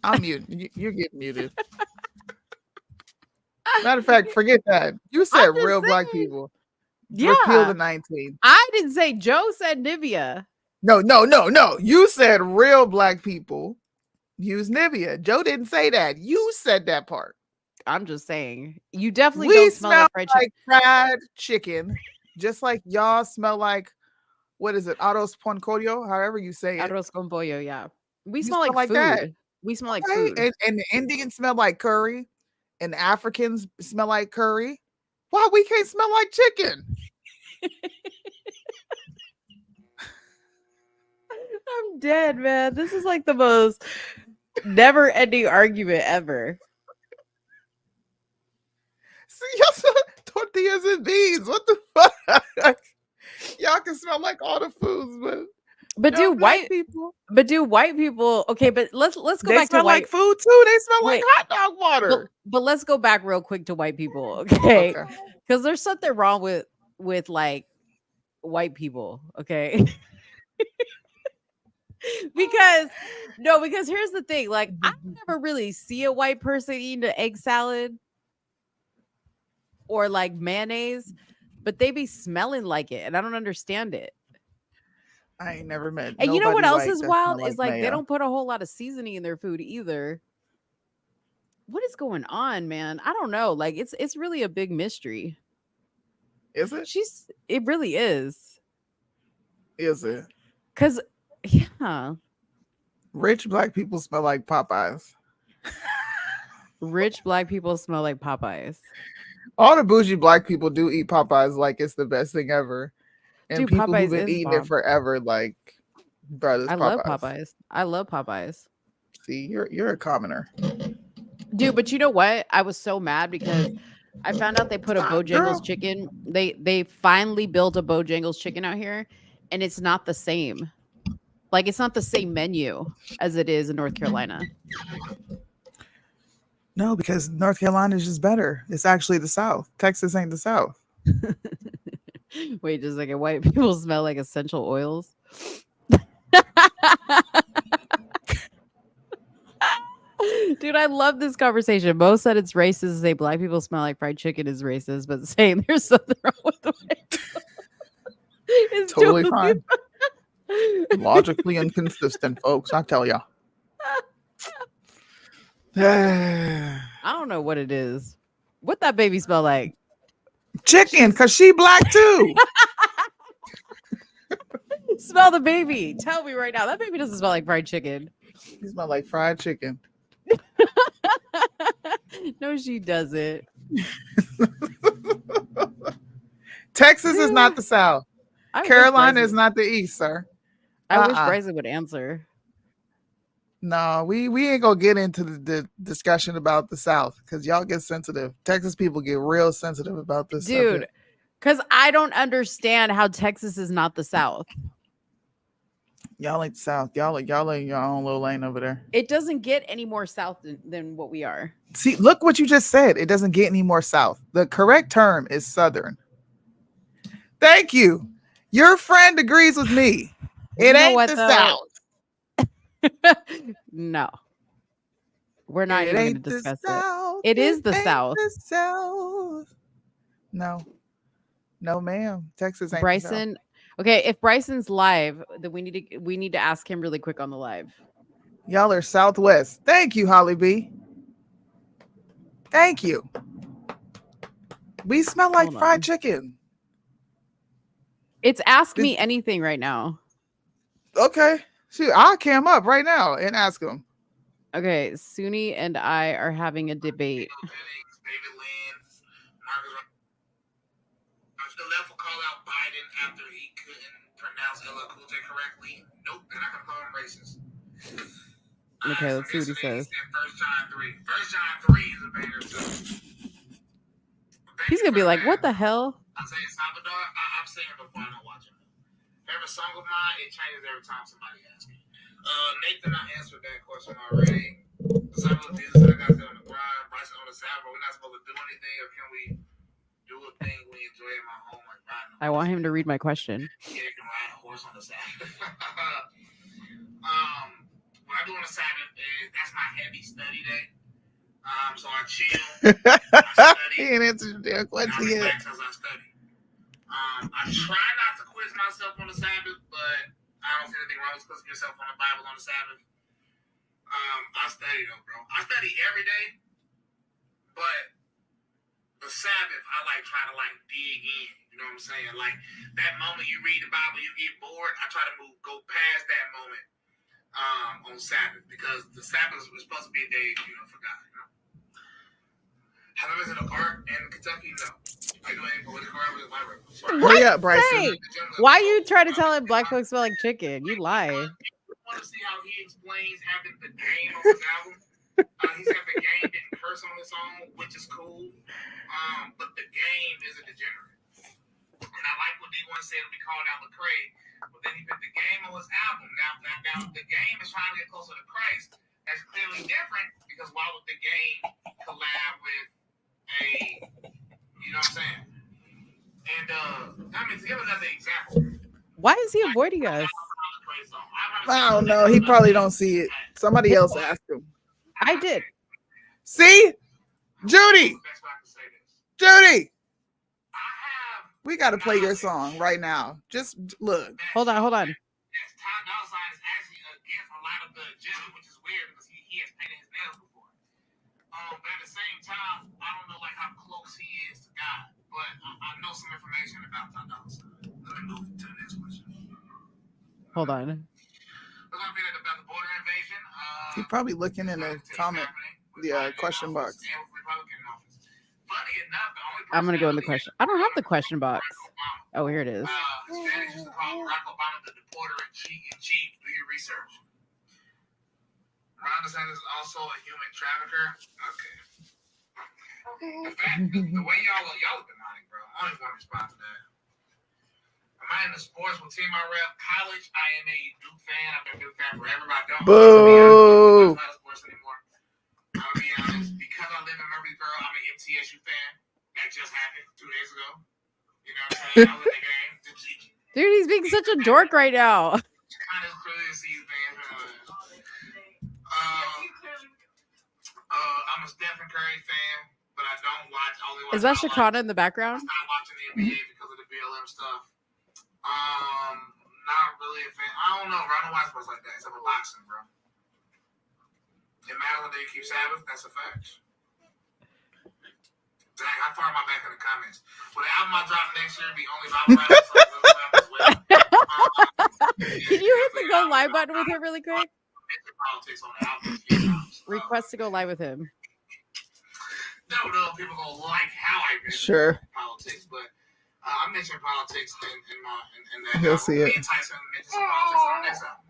I'm muted. You're getting muted. Matter of fact, forget that. You said I'm just real black saying. people. Repeal Yeah, the 19. I didn't say Joe said Nivea. No. You said real black people use Nivea. Joe didn't say that. You said that part. I'm just saying. You definitely We don't smell smell like fried chicken. like fried chicken, just like y'all smell like, what is it? Arroz con pollo, however you say it. Arroz con pollo, yeah. We You smell like like food. that. We smell like Okay? food. And the Indians smell like curry, and the Africans smell like curry. Why we can't smell like chicken? I'm dead, man. This is like the most never-ending argument ever. See, y'all smell tortillas and beans. What the fuck? Y'all can smell like all the foods, but no, do black white people? But do white people? Okay, but let's go They back to smell white. like food too. They smell Wait, like hot dog water. but let's go back real quick to white people, okay? Okay. Because there's something wrong with like white people, okay? because here's the thing, like I never really see a white person eating an egg salad or like mayonnaise, but they be smelling like it, and I don't understand it. I ain't never met. And you know what nobody else white is that wild smell is like they mayo. don't put a whole lot of seasoning in their food either. What is going on, man? I don't know. Like it's really a big mystery. Is it? It really is. Is it? Cause yeah. Rich black people smell like Popeyes. Rich black people smell like Popeyes. All the bougie black people do eat Popeyes like it's the best thing ever. And Dude, people Popeyes who've been is eating bomb. it forever, like, brothers, I love Popeyes. I love Popeyes. See, you're a commoner. Dude, but you know what? I was so mad because I found out they put a Bojangles chicken. They finally built a Bojangles chicken out here, and it's not the same. Like it's not the same menu as it is in North Carolina. No, because North Carolina is just better. It's actually the South. Texas ain't the South. Wait, just like white people smell like essential oils. Dude, I love this conversation. Mo said it's racist to say black people smell like fried chicken is racist, but saying there's something wrong with the white is Totally fine. Logically inconsistent, folks. I tell ya. I don't know what it is. What that baby smell like? Chicken, because she black too. Smell the baby. Tell me right now. That baby doesn't smell like fried chicken. She smell like fried chicken. No, she doesn't. Texas is not the South. Carolina is not the East, sir. I wish Bryson would answer. No, we ain't gonna get into the discussion about the South because y'all get sensitive. Texas people get real sensitive about this, dude. Because I don't understand how Texas is not the South. Y'all ain't the South. Y'all in your own little lane over there. It doesn't get any more South than what we are. See, look what you just said. It doesn't get any more South. The correct term is Southern. Thank you. Your friend agrees with me. It ain't the South. No, we're not it even going ain't to discuss the South. it. It is the ain't South. The South. No, ma'am. Texas ain't Bryson. The South. Okay, if Bryson's live, then we need to ask him really quick on the live. Y'all are Southwest. Thank you, Holly B. Thank you. We smell like fried chicken. It's Ask Me Anything right now. Okay. Shoot, I'll cam up right now and ask him. Okay, Soonie and I are having a debate. The left will call out Biden after he couldn't pronounce LL Cool J correctly. Nope, they're not gonna call him racist. Okay, let's see what he says. First John 3. First John 3 is a banger too. He's gonna be like, "What the hell?" I'm saying Salvador. I'm saying before I don't watch him. Favorite song of mine, it changes every time somebody asks me. Nathan, I answered that question already. Disciple of Jesus, I got on the grind. Bryson on the Sabbath. We're not supposed to do anything, or can we do a thing we enjoy in my home, like riding a horse? I want him to read my question. Yeah, you can ride a horse on the Sabbath. What I do on the Sabbath is that's my heavy study day. So I chill. I study. He ain't answered the question yet. Relax as I study. I try not to quiz myself on the Sabbath, but I don't see anything wrong with quizzing yourself on the Bible on the Sabbath. I study though, bro. I study every day, but the Sabbath, I try to dig in. You know what I'm saying? Like that moment you read the Bible, you get bored. I try to go past that moment on Sabbath, because the Sabbath was supposed to be a day, for God. You know? Have I been to the park in Kentucky? No. Are you doing any political rallies? Hurry up, Bryson. Hey, why you try to tell him black folks smell like chicken? You lie. I want to see how he explains having the game on his album. He said the game didn't curse on his song, which is cool. But the game is a degenerate. And I like what D1 said we called out Lecrae, but then he put the game on his album. Now the game is trying to get closer to Christ. That's clearly different, because why would the game collab with a, you know what I'm saying? And to give another example. Why is he avoiding us? I don't know. He probably don't see it. Somebody else asked him. I did. See? Judy! Judy! We got to play your song right now. Just look. Hold on. Ty Dolla $ign is actually against a lot of the agenda, which is weird because he has painted his nails before. But at the same time, I don't know how close he is to God. But I know some information about Ty Dolla $ign. Let me move to the next question. Hold on. We're going to be about the border invasion. He's probably looking in the question box. Funny enough, the only I'm gonna go in the question. I don't have the question box. Oh, here it is. Hispanics used to call Barack Obama the deporter in chief. Do your research. Ron DeSantis is also a human trafficker. Okay. In fact, the way y'all are demonic, bro. I don't even want to respond to that. Am I in the sports? What team I rep? College. I am a Duke fan. I've been a Duke fan forever. I don't. Boo! I'm not a sports anymore. I'll be honest. Because I live in Murfreesboro, I'm an MTSU fan. That just happened 2 days ago. You know what I'm saying? I was in the game. Dude, he's being such a dork right now. Kind of clearly a CU fan. I'm a Stephen Curry fan, but I don't watch. Is that Shakana in the background? I'm not watching the NBA because of the BLM stuff. Not really a fan. I don't know. I don't watch sports like that. Except for boxing, bro. It matters when you keep Sabbath. That's a fact. Zach, how far am I back in the comments? Will the album I drop next year be only Bible rappers? Can you hit the go live button with him really quick? Politics on the album. Request to go live with him. Don't know if people gonna like how I Sure. Politics, but I mentioned politics in that. He'll see it. Me and Tyson mentioned some politics on the next album.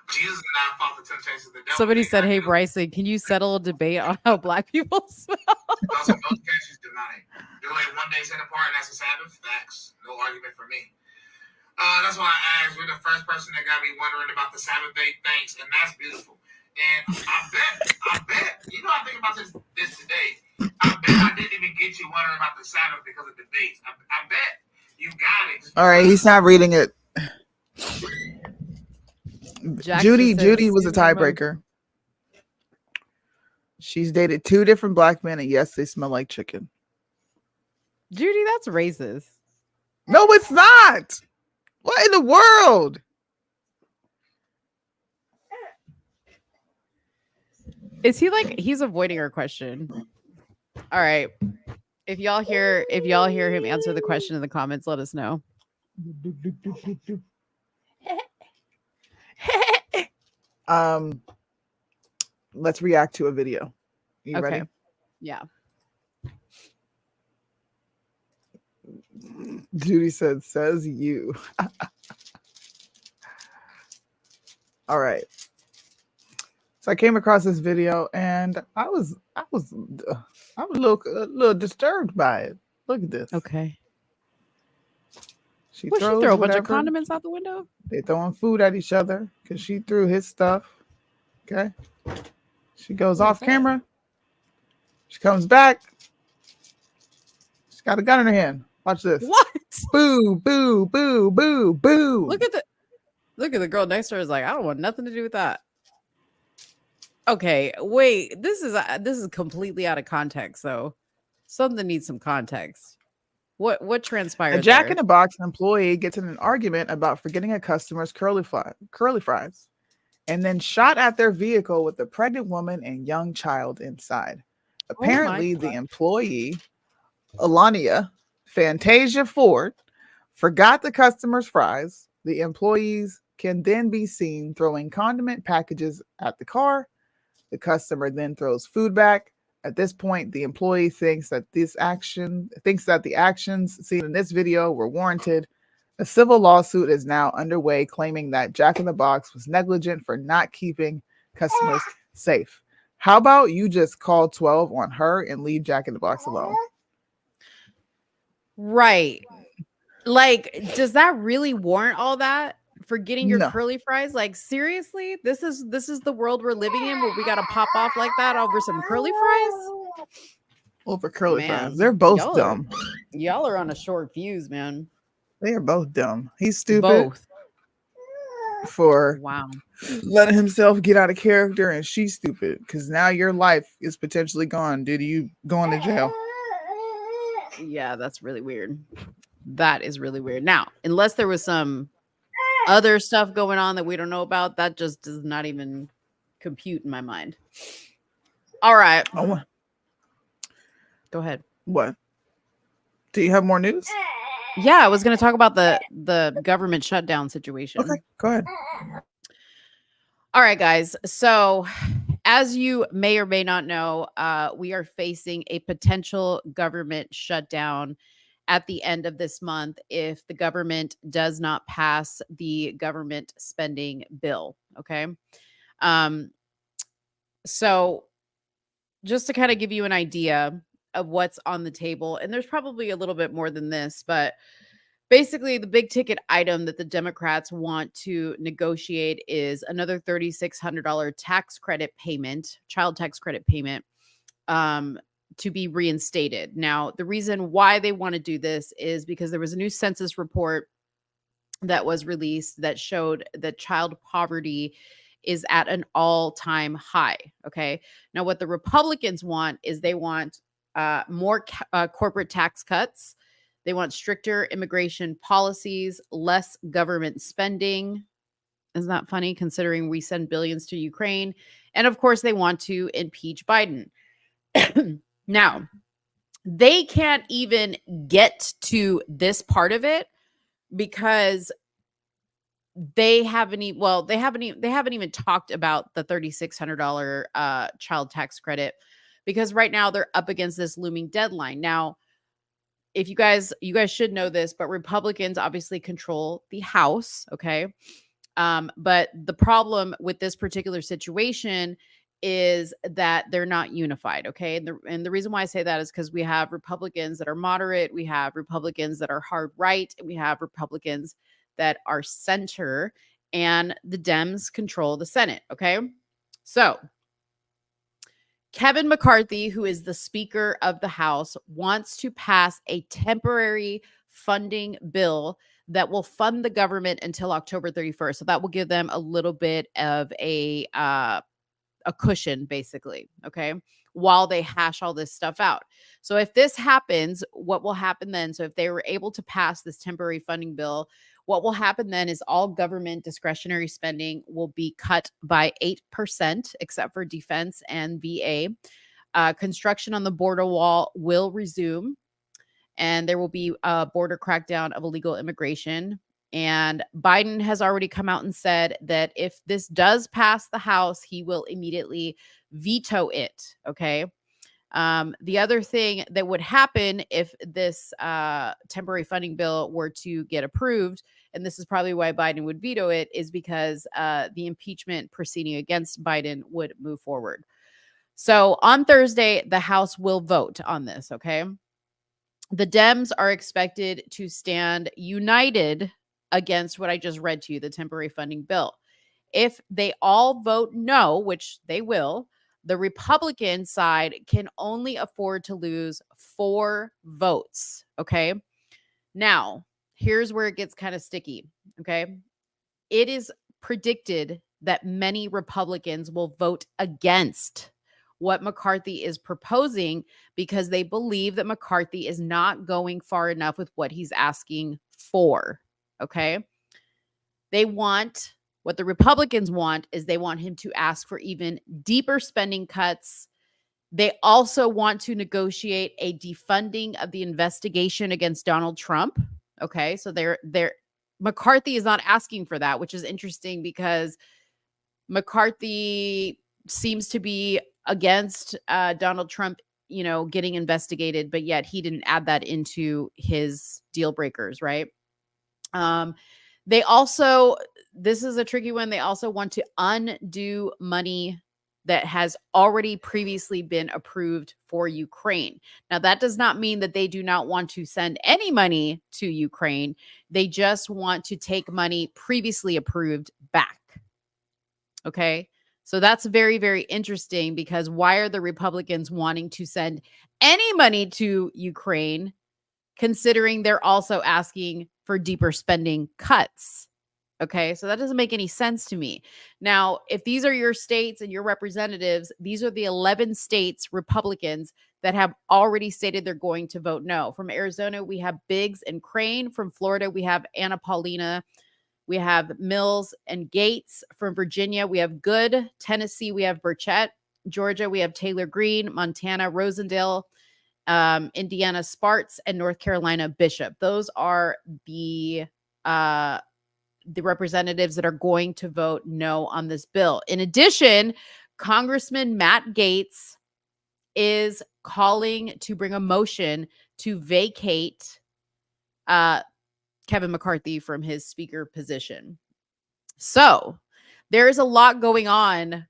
Jesus and I fought the temptations of the devil. Somebody said, "Hey Bryson, can you settle a debate on how black people smell?" Also, those cases demonic. They're like 1 day set apart, and that's a Sabbath. Facts. No argument for me. That's why I asked. You're the first person that got me wondering about the Sabbath day. Thanks, and that's beautiful. And I bet. You know, I think about this today. I bet I didn't even get you wondering about the Sabbath because of debates. I bet you got it. All right, he's not reading it. Judy was a tiebreaker. She's dated 2 different black men, and yes, they smell like chicken. Judy, that's racist. No, it's not. What in the world? Is he he's avoiding our question? All right. If y'all hear him answer the question in the comments, let us know. Let's react to a video. You okay. ready? Yeah. Judy says you. All right. So I came across this video and I was a little disturbed by it. Look at this. Okay. She What, she throws throw a bunch of whatever. condiments out the window? They throwing food at each other because she threw his stuff. Okay. She goes What was off that? camera. She comes back. She's got a gun in her hand. Watch this. What? Boo, boo, boo, boo, boo. Look at the girl next to her is like, I don't want nothing to do with that. Okay, wait. This is completely out of context, though. Something needs some context. What transpired A Jack there? in the Box employee gets in an argument about forgetting a customer's curly fries, and then shot at their vehicle with a pregnant woman and young child inside. Apparently, the employee, Alania Fantasia Ford, forgot the customer's fries. The employees can then be seen throwing condiment packages at the car. The customer then throws food back. At this point, the employee thinks that the actions seen in this video were warranted. A civil lawsuit is now underway claiming that Jack in the Box was negligent for not keeping customers safe. How about you just call 12 on her and leave Jack in the Box alone? Right. Like, does that really warrant all that? For getting your No. curly fries? Like, seriously? This is the world we're living in where we gotta pop off like that over some curly fries? Over curly Man, fries. They're both y'all dumb. Y'all are on a short fuse, man. They are both dumb. He's stupid Both. for Wow. letting himself get out of character, and she's stupid because now your life is potentially gone due to you going to jail. Yeah, that's really weird. That is really weird. Now, unless there was some other stuff going on that we don't know about, that just does not even compute in my mind. All right. Oh, go ahead. What? Do you have more news? Yeah, I was going to talk about the government shutdown situation. Okay, go ahead. All right, guys. So, as you may or may not know, we are facing a potential government shutdown at the end of this month if the government does not pass the government spending bill. Okay. So just to kind of give you an idea of what's on the table, and there's probably a little bit more than this, but basically the big ticket item that the Democrats want to negotiate is another $3,600 tax credit payment, child tax credit payment, to be reinstated. Now, the reason why they want to do this is because there was a new census report that was released that showed that child poverty is at an all-time high. Okay. Now, what the Republicans want is they want more corporate tax cuts. They want stricter immigration policies, less government spending. Isn't that funny considering we send billions to Ukraine? And of course, they want to impeach Biden. Now, they can't even get to this part of it because they haven't even talked about the $3,600 child tax credit because right now they're up against this looming deadline. Now, if you guys should know this, but Republicans obviously control the House, okay? But the problem with this particular situation is that they're not unified, okay? And the reason why I say that is because we have Republicans that are moderate, we have Republicans that are hard right, and we have Republicans that are center, and the Dems control the Senate, okay? So Kevin McCarthy, who is the Speaker of the House, wants to pass a temporary funding bill that will fund the government until October 31st. So that will give them a little bit of a cushion, basically, okay, while they hash all this stuff out. So if this happens, what will happen then? So if they were able to pass this temporary funding bill, what will happen then is all government discretionary spending will be cut by 8%, except for defense and VA. Construction on the border wall will resume, and there will be a border crackdown of illegal immigration. And Biden has already come out and said that if this does pass the House, he will immediately veto it. Okay. The other thing that would happen if this temporary funding bill were to get approved, and this is probably why Biden would veto it, is because the impeachment proceeding against Biden would move forward. So on Thursday, the House will vote on this. Okay. The Dems are expected to stand united against what I just read to you, the temporary funding bill. If they all vote no, which they will, the Republican side can only afford to lose 4 votes. Okay. Now, here's where it gets kind of sticky. Okay. It is predicted that many Republicans will vote against what McCarthy is proposing because they believe that McCarthy is not going far enough with what he's asking for. Okay. They want what the Republicans want is they want him to ask for even deeper spending cuts. They also want to negotiate a defunding of the investigation against Donald Trump. Okay. So McCarthy is not asking for that, which is interesting because McCarthy seems to be against Donald Trump, getting investigated, but yet he didn't add that into his deal breakers, right? They also, this is a tricky one. They also want to undo money that has already previously been approved for Ukraine. Now, that does not mean that they do not want to send any money to Ukraine. They just want to take money previously approved back. Okay. So that's very, very interesting because why are the Republicans wanting to send any money to Ukraine, considering they're also asking for deeper spending cuts? Okay. So that doesn't make any sense to me. Now, if these are your states and your representatives, these are the 11 states Republicans that have already stated they're going to vote no. From Arizona, we have Biggs and Crane. From Florida, we have Anna Paulina. We have Mills and Gates. From Virginia, we have Good. Tennessee, we have Burchett. Georgia, we have Taylor Greene. Montana, Rosendale. Indiana, Sparks. And North Carolina, Bishop. Those are the representatives that are going to vote no on this bill. In addition, Congressman Matt Gaetz is calling to bring a motion to vacate Kevin McCarthy from his speaker position. So there is a lot going on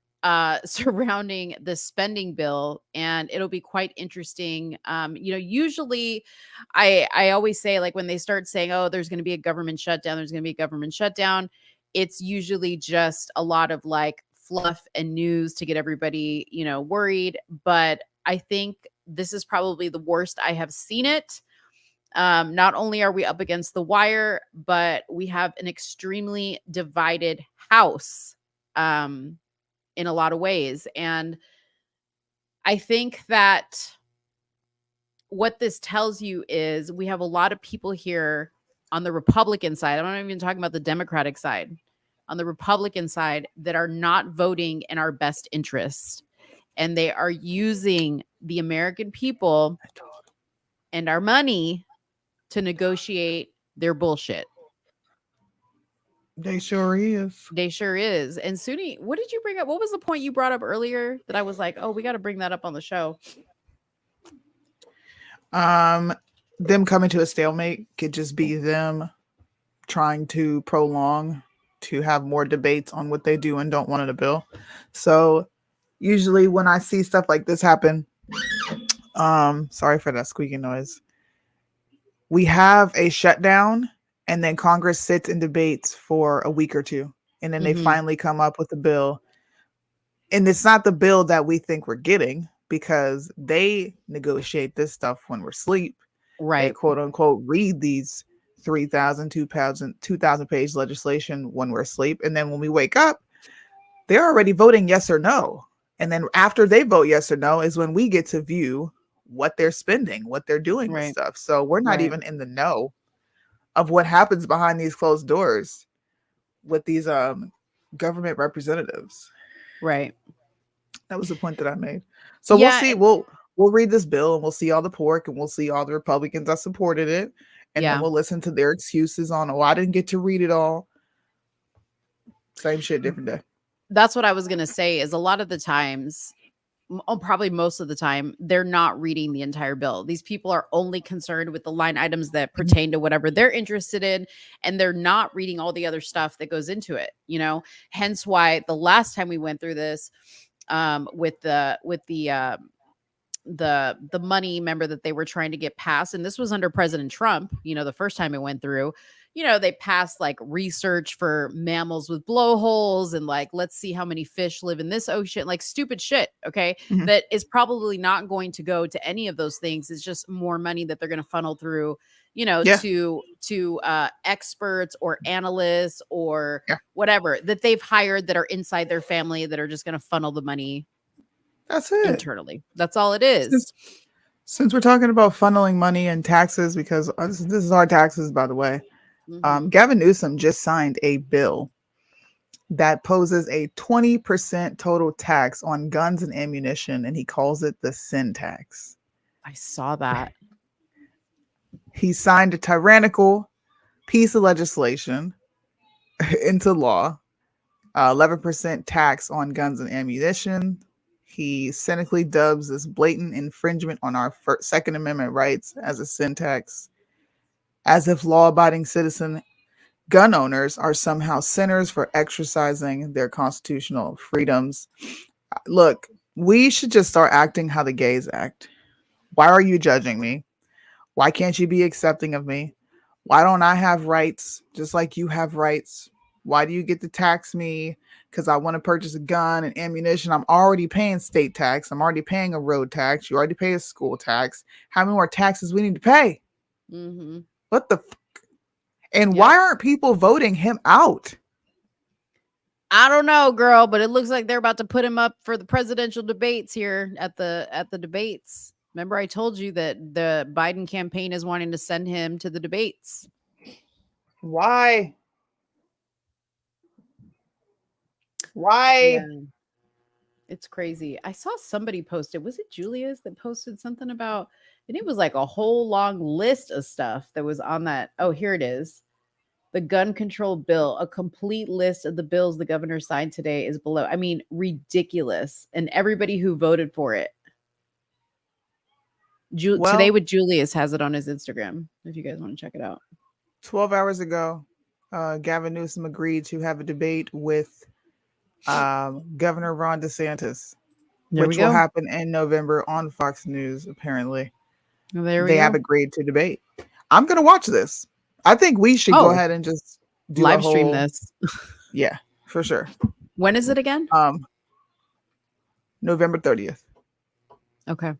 surrounding the spending bill, and it'll be quite interesting. Usually I always say, like, when they start saying, oh, there's going to be a government shutdown, it's usually just a lot of like fluff and news to get everybody, worried. But I think this is probably the worst I have seen it. Not only are we up against the wire, but we have an extremely divided House in a lot of ways. And I think that what this tells you is we have a lot of people here on the Republican side. I'm not even talking about the Democratic side. On the Republican side that are not voting in our best interests. And they are using the American people and our money to negotiate their bullshit. They sure is. They sure is. And Soonie, what did you bring up? What was the point you brought up earlier that I was like, oh, we got to bring that up on the show? Them coming to a stalemate could just be them trying to prolong to have more debates on what they do and don't want in a bill. So usually when I see stuff like this happen, sorry for that squeaking noise. We have a shutdown and then Congress sits and debates for a week or two. And then they finally come up with a bill. And it's not the bill that we think we're getting because they negotiate this stuff when we're asleep. Right. They quote unquote read these 3,000, 2,000 page legislation when we're asleep. And then when we wake up, they're already voting yes or no. And then after they vote yes or no is when we get to view what they're spending, what they're doing with stuff. So we're not even in the know of what happens behind these closed doors with these government representatives. Right. That was the point that I made. So we'll see. We'll read this bill and we'll see all the pork and we'll see all the Republicans that supported it. And then we'll listen to their excuses on, oh, I didn't get to read it all. Same shit, different day. That's what I was going to say is a lot of the times, probably most of the time, they're not reading the entire bill. These people are only concerned with the line items that pertain to whatever they're interested in. And they're not reading all the other stuff that goes into it, hence why the last time we went through this with the the money, remember, that they were trying to get passed, and this was under President Trump, the first time it went through. They passed like research for mammals with blowholes and like, let's see how many fish live in this ocean, like stupid shit. Okay. Mhm. That is probably not going to go to any of those things. It's just more money that they're going to funnel through, Yeah. to experts or analysts or Yeah. whatever that they've hired that are inside their family that are just going to funnel the money That's it. internally. That's all it is. Since we're talking about funneling money and taxes, because this is our taxes, by the way. Mhm. Gavin Newsom just signed a bill that poses a 20% total tax on guns and ammunition, and he calls it the sin tax. I saw that. He signed a tyrannical piece of legislation into law, 11% tax on guns and ammunition. He cynically dubs this blatant infringement on our Second Amendment rights as a sin tax, as if law-abiding citizen gun owners are somehow sinners for exercising their constitutional freedoms. Look, we should just start acting how the gays act. Why are you judging me? Why can't you be accepting of me? Why don't I have rights just like you have rights? Why do you get to tax me because I want to purchase a gun and ammunition? I'm already paying state tax. I'm already paying a road tax. You already pay a school tax. How many more taxes we need to pay? Mm-hmm. What the fuck? And Yep. why aren't people voting him out? I don't know, girl, but it looks like they're about to put him up for the presidential debates here at the debates. Remember, I told you that the Biden campaign is wanting to send him to the debates. Why? Why? Yeah. It's crazy. I saw somebody posted, was it Julia's that posted something about, and it was like a whole long list of stuff that was on that. Oh, here it is. The gun control bill, a complete list of the bills the governor signed today is below. I mean, ridiculous. And everybody who voted for it. Today with Julius has it on his Instagram, if you guys want to check it out. 12 hours ago, Gavin Newsom agreed to have a debate with Governor Ron DeSantis, which will happen in November on Fox News, apparently. There we They go. have agreed to debate. I'm going to watch this. I think we should go ahead and just do live stream this. Yeah, for sure. When is it again? November 30th. Okay.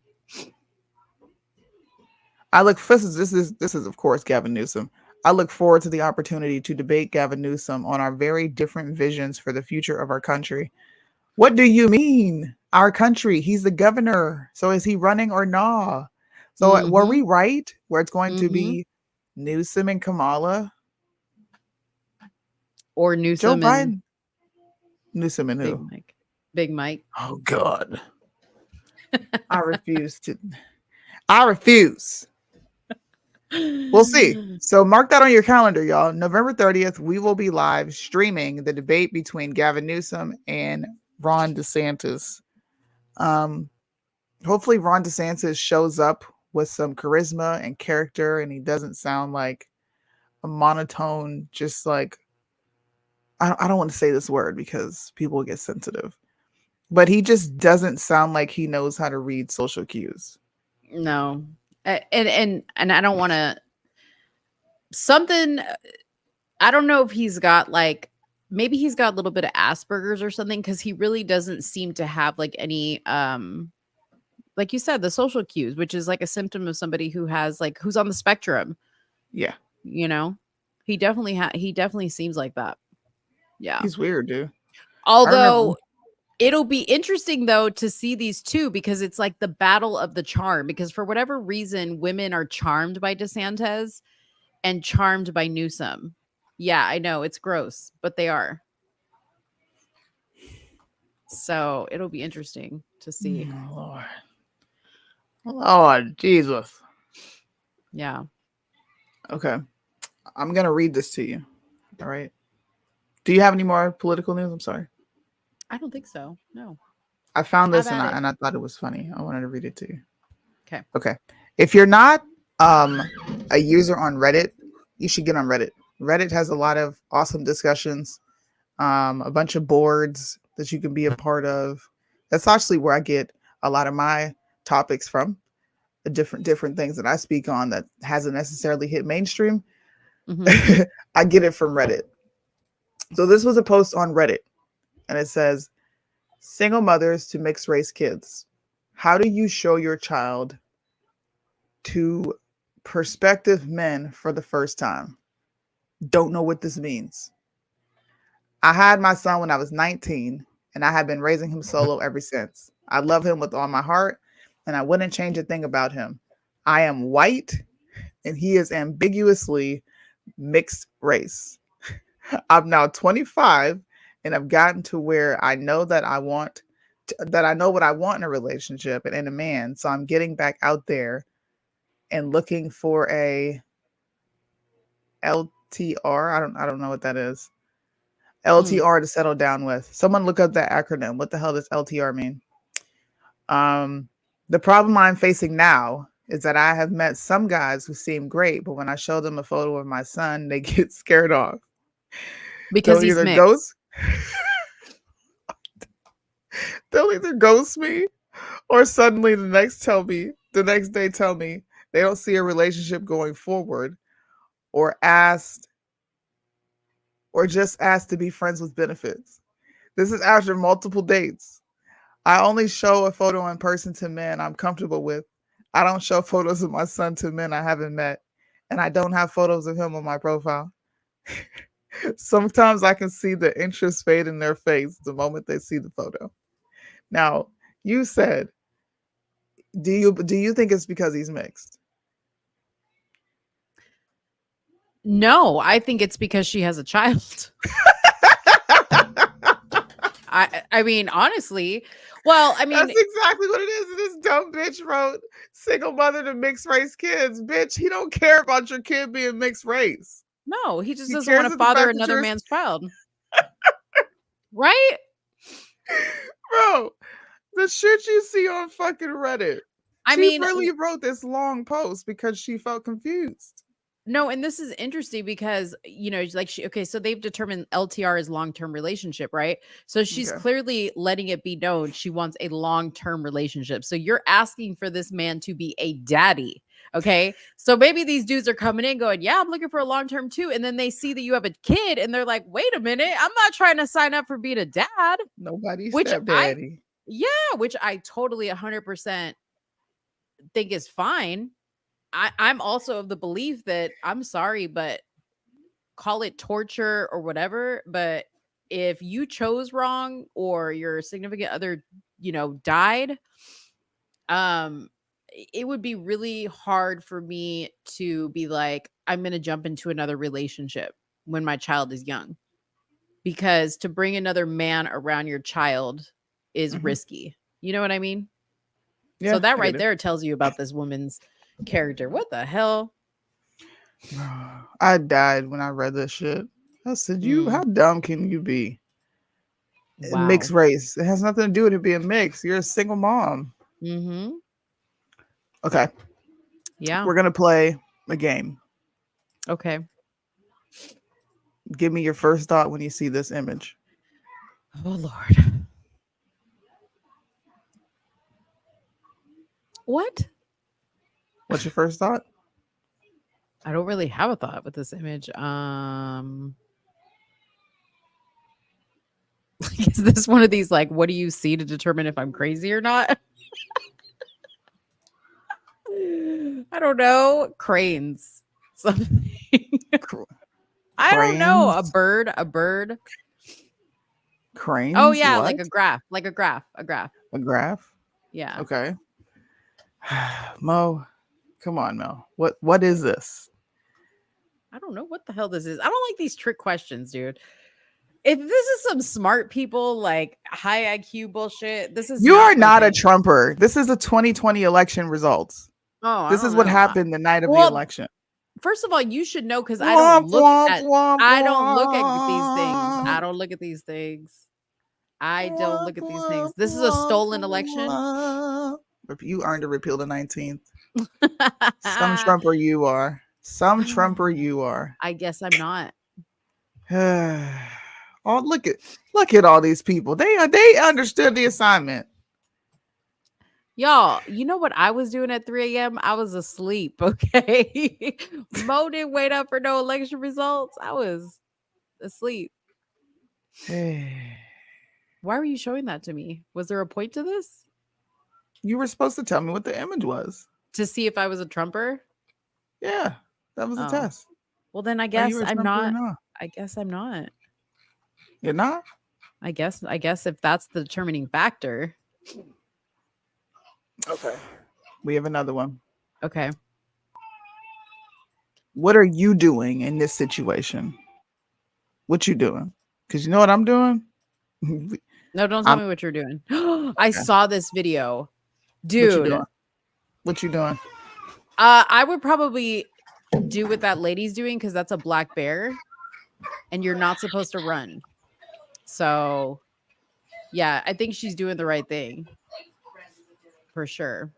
This is of course Gavin Newsom. I look forward to the opportunity to debate Gavin Newsom on our very different visions for the future of our country. What do you mean, our country? He's the governor. So is he running or nah? So were we right? Where it's going to be Newsom and Kamala? Or Newsom and Newsom and who? Big Mike. Oh God. I refuse. We'll see. So mark that on your calendar, y'all. November 30th, we will be live streaming the debate between Gavin Newsom and Ron DeSantis. Hopefully Ron DeSantis shows up with some charisma and character, and he doesn't sound like a monotone, just like, I don't want to say this word because people get sensitive, but he just doesn't sound like he knows how to read social cues. No. And I don't want to I don't know if he's got maybe he's got a little bit of Asperger's or something, because he really doesn't seem to have like any like you said, the social cues, which is like a symptom of somebody who has who's on the spectrum. Yeah. He definitely seems like that. Yeah. He's weird, dude. Although it'll be interesting, though, to see these two, because it's like the battle of the charm. Because for whatever reason, women are charmed by DeSantis and charmed by Newsom. Yeah, I know. It's gross, but they are. So it'll be interesting to see. Oh, Lord Jesus. Yeah. Okay. I'm going to read this to you. All right. Do you have any more political news? I'm sorry. I don't think so. No. I found this and I thought it was funny. I wanted to read it to you. Okay. Okay. If you're not a user on Reddit, you should get on Reddit. Reddit has a lot of awesome discussions, a bunch of boards that you can be a part of. That's actually where I get a lot of my topics from, different things that I speak on that hasn't necessarily hit mainstream. Mhm. I get it from Reddit. So this was a post on Reddit, and it says, "Single mothers to mixed race kids. How do you show your child to prospective men for the first time? Don't know what this means. I had my son when I was 19, and I have been raising him solo ever since. I love him with all my heart, and I wouldn't change a thing about him. I am white, and he is ambiguously mixed race. I'm now 25, and I've gotten to where I know that I know what I want in a relationship and in a man. So I'm getting back out there and looking for a LTR. I don't know what that is. LTR to settle down with. Someone look up that acronym. What the hell does LTR mean? The problem I'm facing now is that I have met some guys who seem great, but when I show them a photo of my son, they get scared off. Because They'll he's either mixed. They'll either ghost me or suddenly the next day tell me they don't see a relationship going forward, or just ask to be friends with benefits. This is after multiple dates. I only show a photo in person to men I'm comfortable with. I don't show photos of my son to men I haven't met, and I don't have photos of him on my profile. Sometimes I can see the interest fade in their face the moment they see the photo." Now, you said, do you think it's because he's mixed? No, I think it's because she has a child. I mean, honestly, well, I mean, that's exactly what it is. This dumb bitch wrote, "Single mother to mixed race kids." Bitch, he don't care about your kid being mixed race. no, he just He doesn't want cares to of the father fact that another you're man's child. Right? bro. The shit you see on fucking Reddit. I She mean, really wrote this long post because she felt confused. no, and this is interesting because, like so they've determined LTR is long-term relationship, right? So she's Okay. clearly letting it be known she wants a long-term relationship. So you're asking for this man to be a daddy. Okay. So maybe these dudes are coming in going, yeah, I'm looking for a long-term too. And then they see that you have a kid and they're like, wait a minute, I'm not trying to sign up for being a dad. Nobody's Which stepdaddy. which I totally 100% think is fine. I'm also of the belief that, I'm sorry, but call it torture or whatever, but if you chose wrong or your significant other, died, it would be really hard for me to be like, I'm going to jump into another relationship when my child is young, because to bring another man around your child is risky. You know what I mean? Yeah, So that I right get there tells you about this woman's character. What the hell? it. I died when I read this shit. I said, how dumb can you be? Wow. Mixed race. It has nothing to do with it being mixed. You're a single mom. Mm-hmm. Okay. Yeah. We're going to play a game. Okay. Give me your first thought when you see this image. Oh, Lord. What? What's your first thought? I don't really have a thought with this image. Is this one of these, like, what do you see to determine if I'm crazy or not? I don't know. Cranes. Something. I don't know. A bird. Cranes? Oh, yeah, What? like a graph. A graph? Yeah. Okay. Mo, come on, Mo. What is this? I don't know what the hell this is. I don't like these trick questions, dude. If this is some smart people, like high IQ bullshit, this is You are not a thing. Trumper. This is the 2020 election results. Oh, this is what happened the night of the election. First of all, you should know, because I don't look at these things. I don't look at these things. This is a stolen election. You earned a repeal the 19th. Some Trumper you are. Some Trumper you are. I guess I'm not. Oh, look at all these people. They understood the assignment. Y'all, you know what I was doing at 3 a.m.? I was asleep, okay? Mo didn't wait up for no election results. I was asleep. Why were you showing that to me? Was there a point to this? You were supposed to tell me what the image was. To see if I was a Trumper? Yeah, that was a Oh. test. Well, then I Are guess you a I'm Trumper or not. not? I guess I'm not. You're not? I guess if that's the determining factor. Okay. We have another one. Okay. What are you doing in this situation? What you doing? Because you know what I'm doing? No, don't tell me what you're doing. I saw this video. What you Dude. doing? What you doing? I would probably do what that lady's doing because that's a black bear and you're not supposed to run. So, yeah, I think she's doing the right thing. For sure.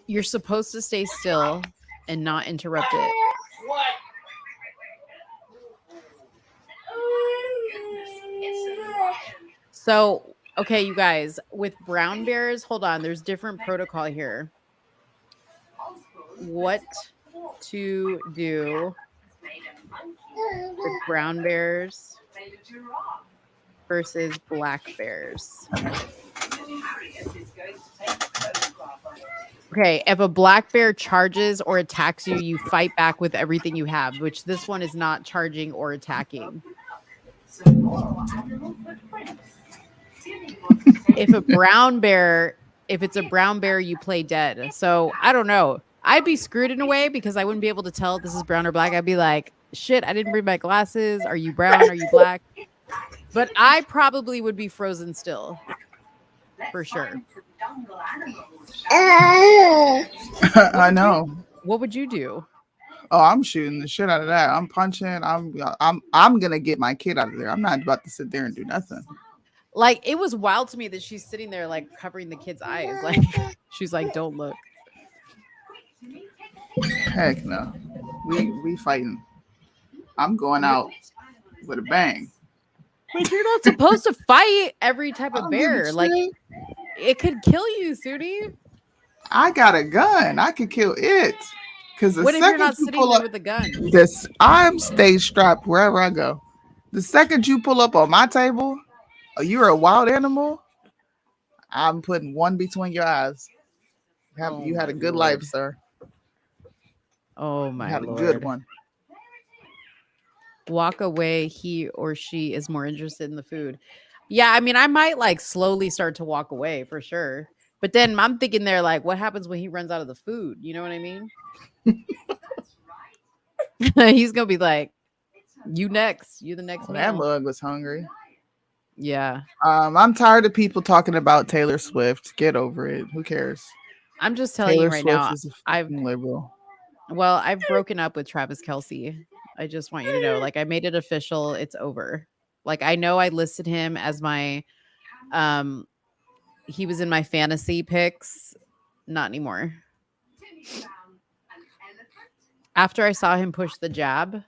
You're supposed to stay still and not interrupt it. So, okay, you guys, with brown bears, hold on, there's different protocol here. What to do with brown bears versus black bears. Okay, if a black bear charges or attacks you, you fight back with everything you have, which this one is not charging or attacking. If it's a brown bear, you play dead. So I don't know. I'd be screwed in a way because I wouldn't be able to tell if this is brown or black. I'd be like, shit, I didn't bring my glasses. Are you brown? Are you black? But I probably would be frozen still. For sure. I know. What would you do? Oh, I'm shooting the shit out of that. I'm punching. I'm gonna get my kid out of there. I'm not about to sit there and do nothing. Like, it was wild to me that she's sitting there like covering the kid's eyes. Like, she's like, don't look. Heck no. We fighting. I'm going out with a bang. But you're not supposed to fight every type of bear. Like, shit. it could kill you, Soonie. I got a gun. I could kill it. Because What if you're not sitting there with a gun? I'm stay strapped wherever I go. The second you pull up on my table, or you're a wild animal, I'm putting one between your eyes. You had a good life, sir. Oh my You had Lord. a good one. Walk away. He or she is more interested in the food. Yeah, I mean, I might like slowly start to walk away for sure. But then I'm thinking there, like, what happens when he runs out of the food? You know what I mean? He's gonna be like, you next. You the next Well, that meal. mug was hungry. Yeah. I'm tired of people talking about Taylor Swift. Get over it. Who cares? I'm just telling Taylor you right Swift now. is a fucking liberal. Well, I've broken up with Travis Kelce. I just want you to know, like, I made it official. It's over. Like, I know I listed him as my, he was in my fantasy picks. Not anymore. After I saw him push the jab,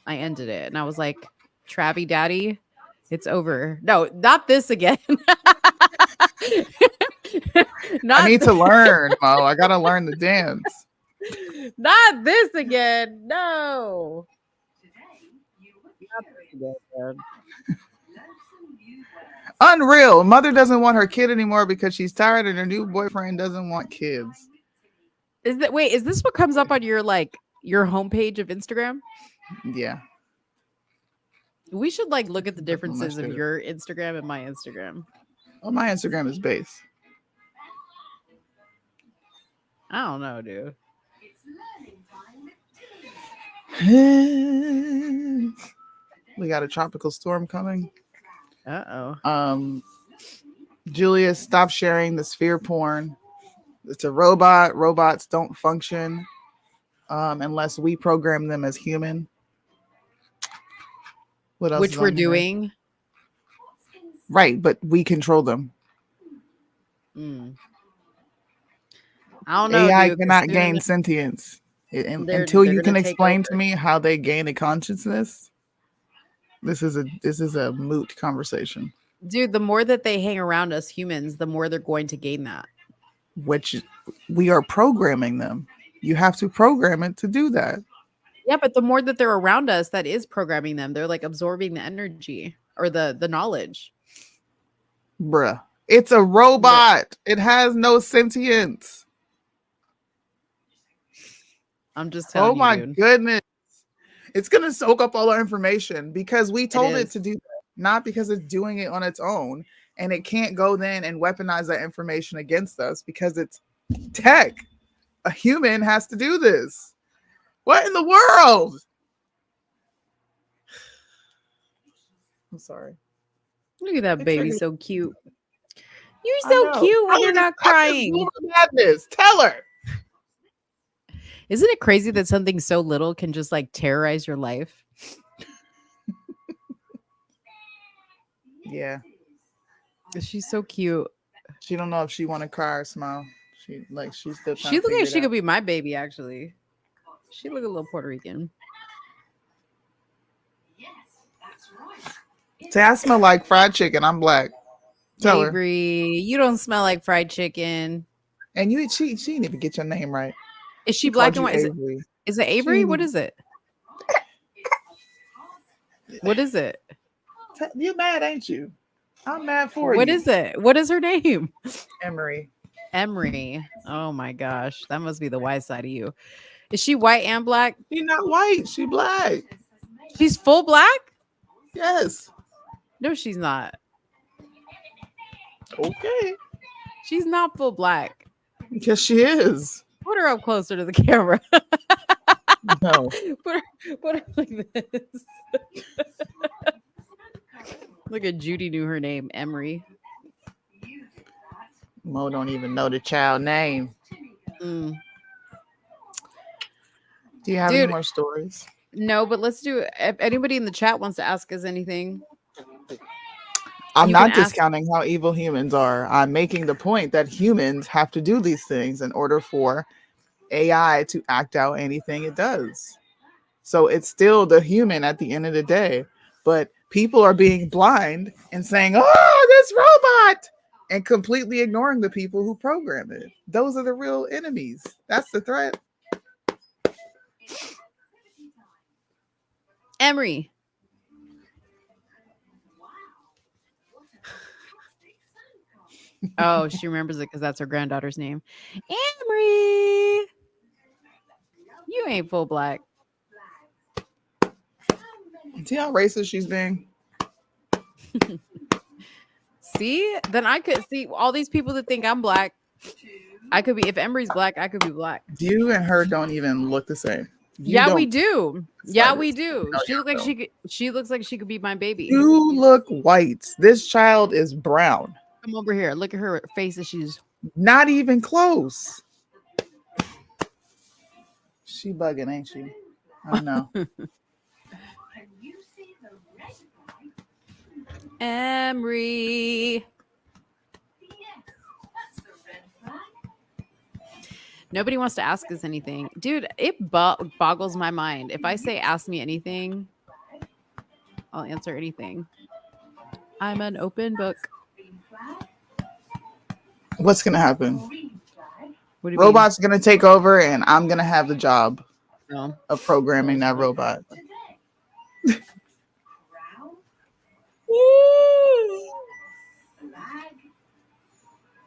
I ended it. And I was like, Travie Daddy, it's over. No, not this again. I need to learn, Mo. I gotta learn the dance. Not this again. No. Unreal. Mother doesn't want her kid anymore because she's tired and her new boyfriend doesn't want kids. Is this what comes up on your your homepage of Instagram? Yeah. We should look at the differences of your Instagram and my Instagram. Well, my Instagram is base. I don't know, dude. We got a tropical storm coming. Uh-oh. Julia, stop sharing the sphere porn. It's a robot. Robots don't function unless we program them as human. What else? Which we're doing. Right, but we control them. I don't know. AI dude, cannot gain sentience. Until they're you can gonna take explain to over. me how they gain a consciousness, this is a moot conversation. Dude, the more that they hang around us humans, the more they're going to gain that. Which we are programming them. You have to program it to do that. Yeah, but the more that they're around us, that is programming them. They're like absorbing the energy or the knowledge. Bruh. It's a robot. It has no sentience. I'm just Oh telling you, my dude. goodness. It's going to soak up all our information because we told it is. to do that, not because it's doing it on its own. And it can't go then and weaponize that information against us because it's tech. A human has to do this. What in the world? I'm sorry. Look at that It baby, triggered- so cute. You're I so know. cute when Tell you're her to not stop this crying. Boomer madness. Tell her. Isn't it crazy that something so little can just like terrorize your life? Yeah. She's so cute. She don't know if she want to cry or smile. She's still trying She to look figure like it she out. could be my baby, actually. She look a little Puerto Rican. Say I smell like fried chicken. I'm black. Tell her. Avery, you don't smell like fried chicken. And she didn't even get your name right. Is she She black called and you white? Avery. Is it Avery? She- What is it? What is it? You mad, ain't you? I'm mad for What you. is it? What is her name? Emery. Emery. Oh my gosh. That must be the white side of you. Is she white and black? She's not white. She black. She's full black? Yes. No, she's not. Okay. She's not full black. Because she is. Put her up closer to the camera. No. Put her like this. Look at Judy knew her name, Emery. Mo don't even know the child name. Mm. Do you have Dude. any more stories? No, but let's do it. If anybody in the chat wants to ask us anything, I'm you not can ask- discounting how evil humans are. I'm making the point that humans have to do these things in order for AI to act out anything it does. So it's still the human at the end of the day. But people are being blind and saying, oh, this robot, and completely ignoring the people who program it. Those are the real enemies. That's the threat. Emery. Oh, she remembers it because that's her granddaughter's name. Emery. You ain't full black. See how racist she's being? See? Then I could see all these people that think I'm black. I could be, if Emery's black, I could be black. You and her don't even look the same. We do. Yeah, we do. No, She you looks like don't. she looks like she could be my baby. You look white. This child is brown. Come over here. Look at her face as she's Not even close. She bugging, ain't she? I know. Emery. Nobody wants to ask us anything. Dude, it boggles my mind. If I say ask me anything, I'll answer anything. I'm an open book. What's gonna happen? What do you Robot's gonna take over, and I'm gonna have the job mean? No. of programming that robot.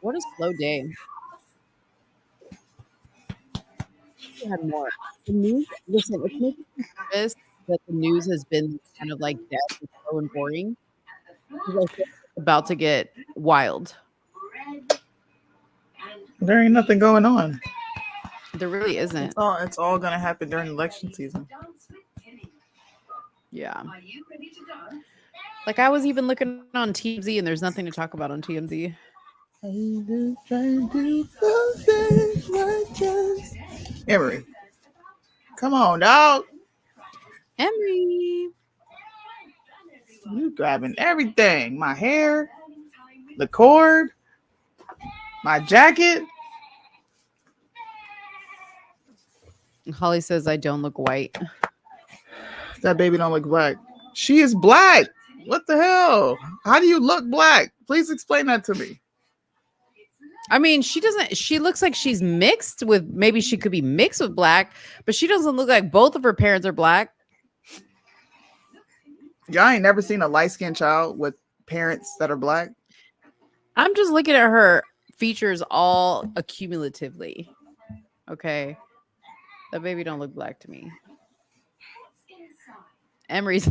What a slow day. We had more. The news, listen, it's making me nervous that the news has been kind of like death and slow and boring. Because I think it's about to get wild. There ain't nothing going on. There really isn't. It's all gonna happen during election season. Yeah. Like I was even looking on TMZ and there's nothing to talk about on TMZ. Emery, come on, dog. Emery. You grabbing everything. My hair, the cord, my jacket. Holly says I don't look white. That baby don't look black. She is black. What the hell? How do you look black? Please explain that to me. I mean, she doesn't. She looks like she's mixed with. Maybe she could be mixed with black, but she doesn't look like both of her parents are black. Y'all ain't never seen a light-skinned child with parents that are black. I'm just looking at her features all accumulatively. Okay, that baby don't look black to me. Emery's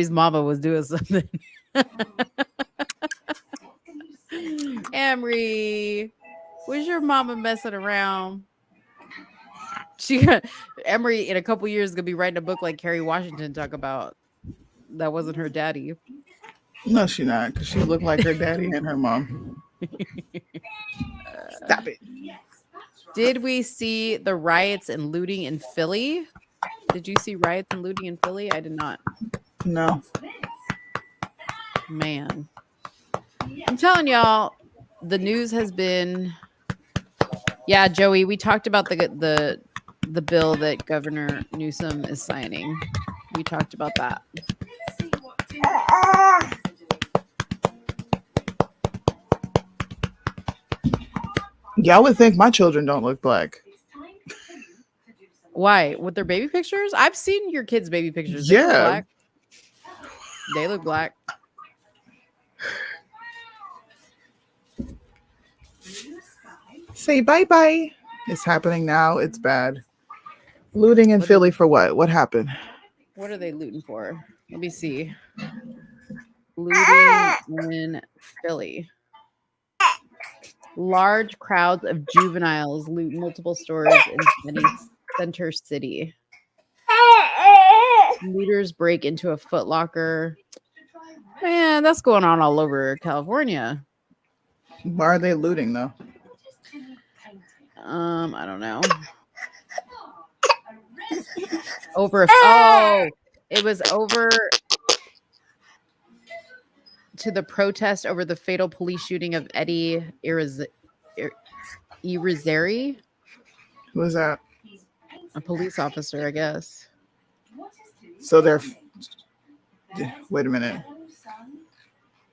mama was doing something. Emery, was your mama messing around? Emery in a couple years is gonna be writing a book like Kerry Washington talk about. That wasn't her daddy. No, she not, because she looked like her daddy and her mom. Stop it. Did we see the riots and looting in Philly? Did you see riots and looting in Philly? I did not. No. Man. I'm telling y'all, the news has been... Yeah, Joey, we talked about the bill that Governor Newsom is signing. We talked about that. Y'all would think my children don't look black. Why? With their baby pictures? I've seen your kids' baby pictures. Yeah. Look black. They look black. Say bye-bye. It's happening now. It's bad. Looting in Philly for what? What happened? What are they looting for? Let me see. Looting in Philly. Large crowds of juveniles loot multiple stores in Center City. Looters break into a Foot Locker. Man, that's going on all over California. Why are they looting though? I don't know. It was over to the protest over the fatal police shooting of Eddie Irizarry. Who was that? A police officer, I guess. So wait a minute.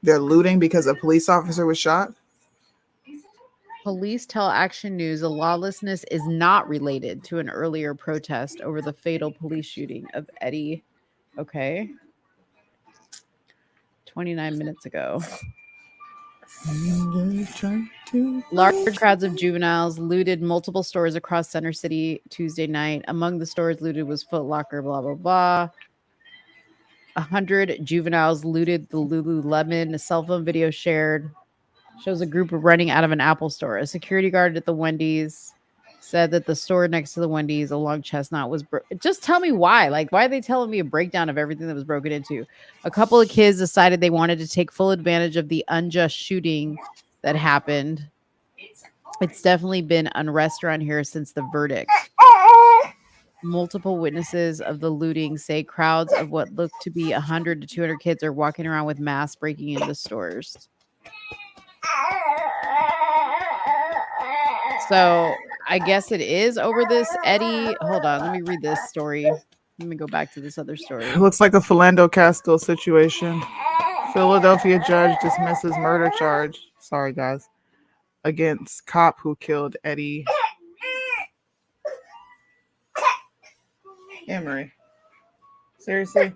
They're looting because a police officer was shot? Police tell Action News the lawlessness is not related to an earlier protest over the fatal police shooting of Eddie. Okay. 29 minutes ago. Large crowds of juveniles looted multiple stores across Center City Tuesday night. Among the stores looted was Foot Locker, blah, blah, blah. 100 juveniles looted the Lululemon. A cell phone video shared shows a group of running out of an Apple store. A security guard at the Wendy's said that the store next to the Wendy's along Chestnut was just tell me why. Like, why are they telling me a breakdown of everything that was broken into? A couple of kids decided they wanted to take full advantage of the unjust shooting that happened. It's definitely been unrest around here since the verdict. Multiple witnesses of the looting say crowds of what looked to be 100 to 200 kids are walking around with masks breaking into stores. So I guess it is over this Eddie. Hold on, let me read this story. Let me go back to this other story. It looks like a Philando Castile situation. Philadelphia judge dismisses murder charge. Sorry, guys. Against cop who killed Eddie. Emery. Seriously?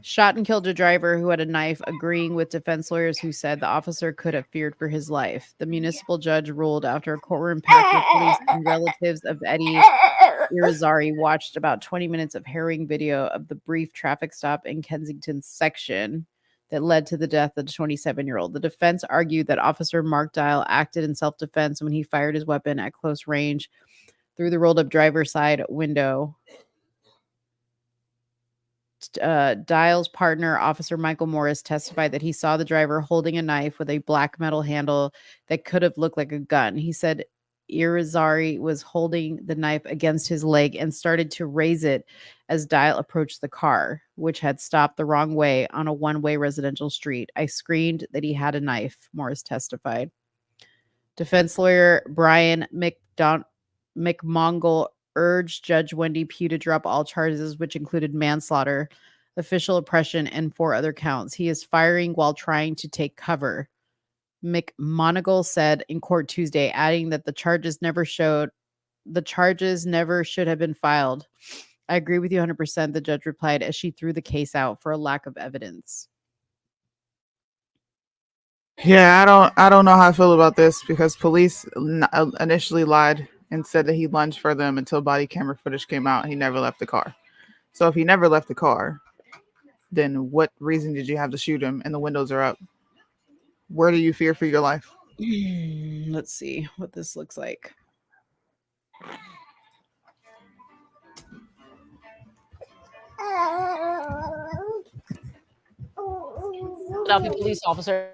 Shot and killed a driver who had a knife, agreeing with defense lawyers who said the officer could have feared for his life. The municipal judge ruled after a courtroom packed with police and relatives of Eddie Irizarry watched about 20 minutes of harrowing video of the brief traffic stop in Kensington section that led to the death of the 27-year-old. The defense argued that Officer Mark Dial acted in self-defense when he fired his weapon at close range through the rolled-up driver's side window. Dial's partner, Officer Michael Morris, testified that he saw the driver holding a knife with a black metal handle that could have looked like a gun. He said Irizarry was holding the knife against his leg and started to raise it as Dial approached the car, which had stopped the wrong way on a one-way residential street. I screamed that he had a knife, Morris testified. Defense lawyer Brian McMongle urged Judge Wendy Pugh to drop all charges, which included manslaughter, official oppression, and 4 other counts. He is firing while trying to take cover. McMonigal said in court Tuesday, adding that the charges never should have been filed. I agree with you 100%, the judge replied as she threw the case out for a lack of evidence. Yeah, I don't know how I feel about this because police initially lied and said that he lunged for them until body camera footage came out. He never left the car. So if he never left the car, then what reason did you have to shoot him and the windows are up? Where do you fear for your life? Let's see what this looks like. Philadelphia police officers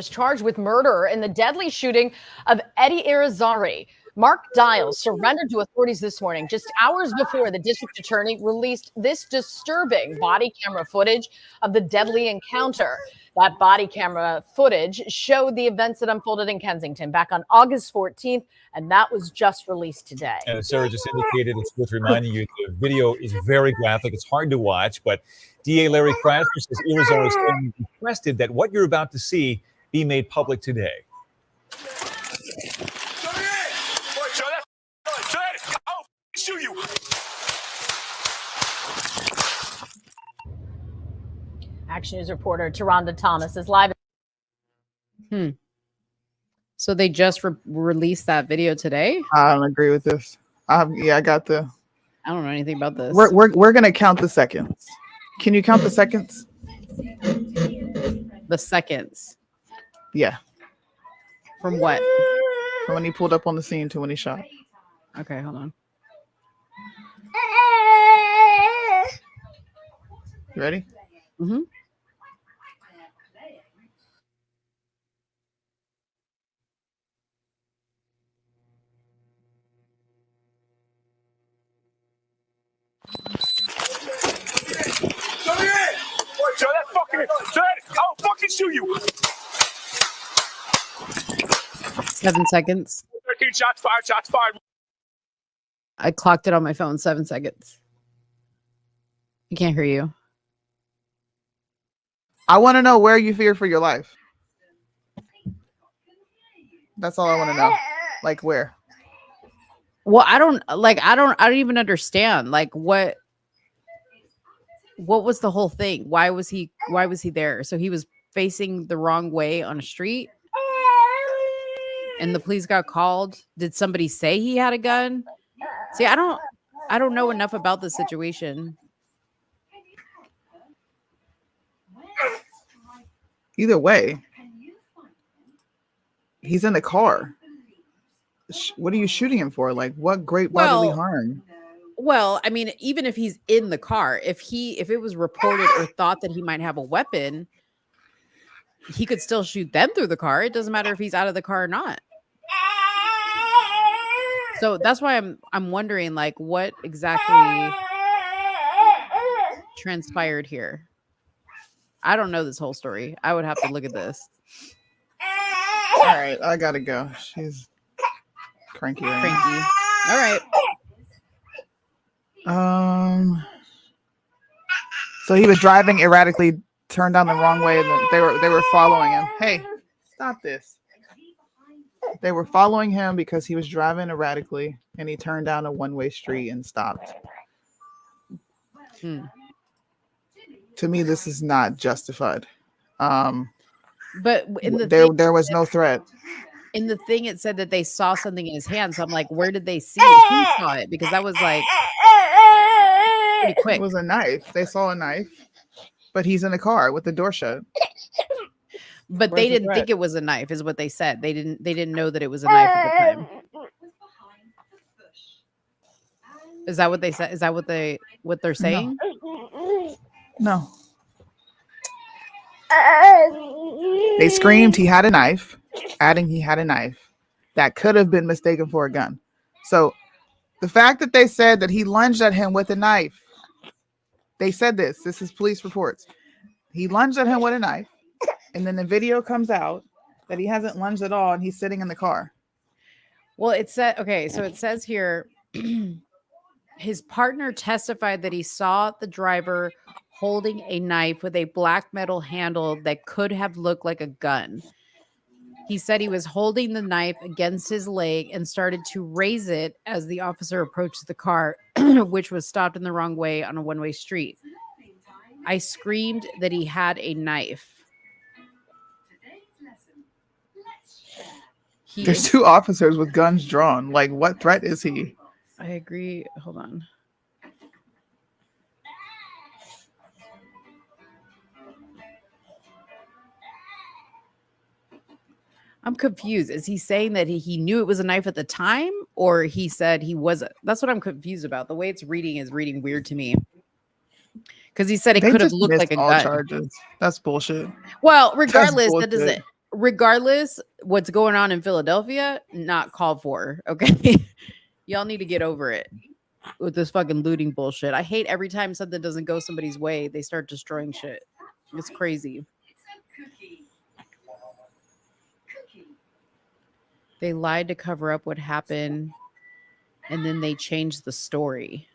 charged with murder in the deadly shooting of Eddie Irizarry. Mark Dials surrendered to authorities this morning, just hours before the district attorney released this disturbing body camera footage of the deadly encounter. That body camera footage showed the events that unfolded in Kensington back on August 14th, and that was just released today. And as Sarah just indicated, it's worth reminding you the video is very graphic. It's hard to watch, but DA Larry Krasner says Irizarry is requested that what you're about to see be made public today. Shoot you. Action News reporter Taronda Thomas is live. So they just released that video today? I don't agree with this. I got the. I don't know anything about this. We're gonna count the seconds. Can you count the seconds? The seconds. Yeah. From what? From when he pulled up on the scene to when he shot. Okay, hold on. You ready? Mm-hmm. I'll fucking shoot you. 7 seconds. 13 shots fired. I clocked it on my phone. 7 seconds. I can't hear you. I want to know where you fear for your life. That's all I want to know. Like where? Well, I don't even understand. Like what was the whole thing? Why was he there? So he was facing the wrong way on a street and the police got called. Did somebody say he had a gun? See, I don't know enough about the situation. Either way, he's in the car. What are you shooting him for? Like, what great bodily harm? Well, I mean, even if he's in the car, if it was reported or thought that he might have a weapon, he could still shoot them through the car. It doesn't matter if he's out of the car or not. So that's why I'm wondering, like, what exactly transpired here. I don't know this whole story. I would have to look at this. All right, I gotta go. She's cranky. Cranky. All right. So he was driving erratically, turned down the wrong way, and they were following him. Hey, stop this. They were following him because he was driving erratically, and he turned down a one-way street and stopped. To me, this is not justified. But there was no threat. In the thing, it said that they saw something in his hand. So I'm like, where did they see it? Who saw it? Because that was like pretty quick. It was a knife. They saw a knife, but he's in the car with the door shut. But they didn't think it was a knife, is what they said. They didn't know that it was a knife at the time. Is that what they said? Is that what they're saying? No. They screamed he had a knife, adding he had a knife that could have been mistaken for a gun. So the fact that they said that he lunged at him with a knife, they said this is police reports. He lunged at him with a knife, and then the video comes out that he hasn't lunged at all and he's sitting in the car. Well, it said, okay, so it says here, His partner testified that he saw the driver holding a knife with a black metal handle that could have looked like a gun. He said he was holding the knife against his leg and started to raise it as the officer approached the car, which was stopped in the wrong way on a one-way street. I screamed that he had a knife. There's two officers with guns drawn. Like, what threat is he? I agree. Hold on. I'm confused. Is he saying that he knew it was a knife at the time, or he said he wasn't? That's what I'm confused about. The way it's reading is reading weird to me. Because he said it They could have just looked missed like a all gun. Charges. That's bullshit. Well, regardless, that bullshit. doesn't. Regardless, what's going on in Philadelphia, not called for. Okay, y'all need to get over it with this fucking looting bullshit. I hate every time something doesn't go somebody's way, they start destroying shit. It's crazy. They lied to cover up what happened, and then they changed the story.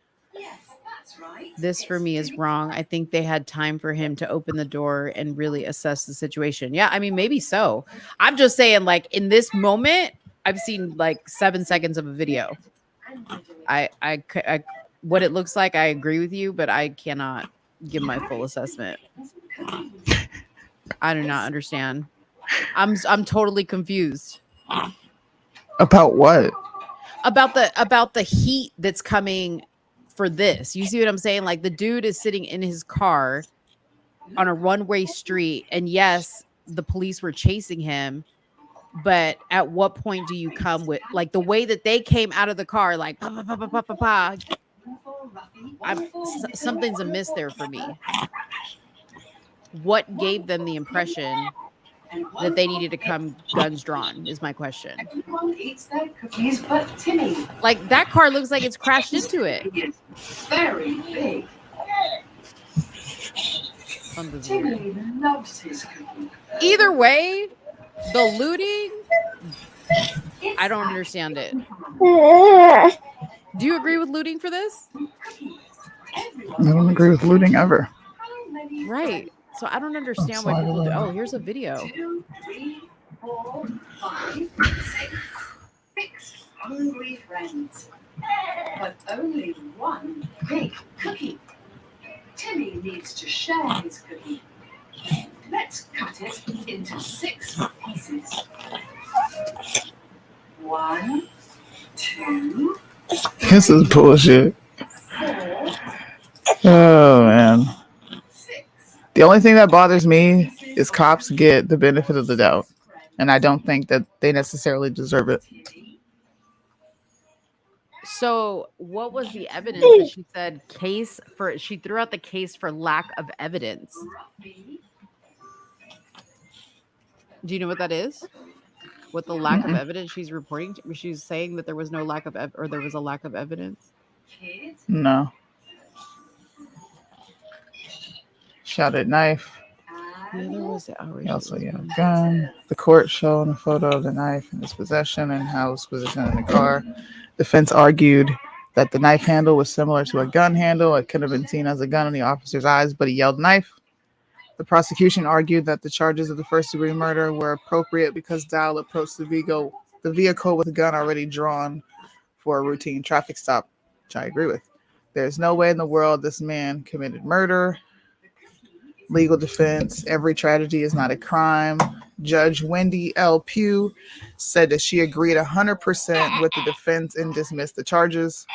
This for me is wrong. I think they had time for him to open the door and really assess the situation. Yeah, I mean, maybe so. I'm just saying, like, in this moment, I've seen like 7 seconds of a video. I what it looks like, I agree with you, but I cannot give my full assessment. I do not understand. I'm totally confused. About what? About the heat that's coming for this. You see what I'm saying? Like, the dude is sitting in his car on a one-way street, and yes, the police were chasing him, but at what point do you come with, like, the way that they came out of the car, like pa, pa, pa, pa, pa, pa, pa. Something's amiss there for me. What gave them the impression that they needed to come guns drawn is my question. Like, that car looks like it's crashed into it. Very big. Unbelievable. Loves his cookie. Either way, the looting, I don't understand it. Do you agree with looting for this? I don't agree with looting ever. Right. So I don't understand why people do. Oh, here's a video. 2, 3, 4, 5, 6 hungry friends, but only one big cookie. Timmy needs to share his cookie. Let's cut it into 6 pieces. 1, 2. This is bullshit. 4. Oh, man. The only thing that bothers me is cops get the benefit of the doubt, and I don't think that they necessarily deserve it. So what was the evidence that she said she threw out the case for lack of evidence? Do you know what that is? What the lack of evidence she's reporting to? She's saying that there was no lack of or there was a lack of evidence? No. Shotted knife. Yeah, there was He also had a gun. The court showed a photo of the knife in his possession and how it was positioned in the car. Defense argued that the knife handle was similar to a gun handle. It could have been seen as a gun in the officer's eyes, but he yelled knife. The prosecution argued that the charges of the first-degree murder were appropriate because Dial approached the vehicle with a gun already drawn for a routine traffic stop, which I agree with. There's no way in the world this man committed murder. Legal defense, every tragedy is not a crime. Judge Wendy L. Pugh said that she agreed 100% with the defense and dismissed the charges.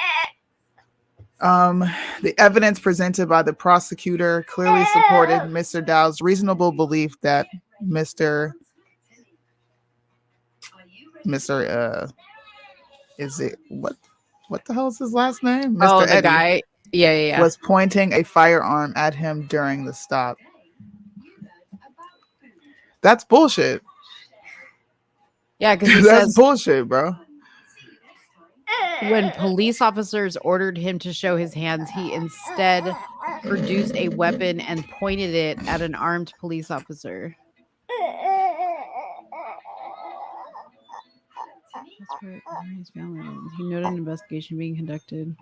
The evidence presented by the prosecutor clearly supported Mr. Dow's reasonable belief that Mr. Is it what the hell is his last name? Mr. Oh, the Eddie guy. Yeah. was pointing a firearm at him during the stop. That's bullshit. Yeah, because he that's says bullshit, bro. when police officers ordered him to show his hands, he instead produced a weapon and pointed it at an armed police officer. He noted an investigation being conducted.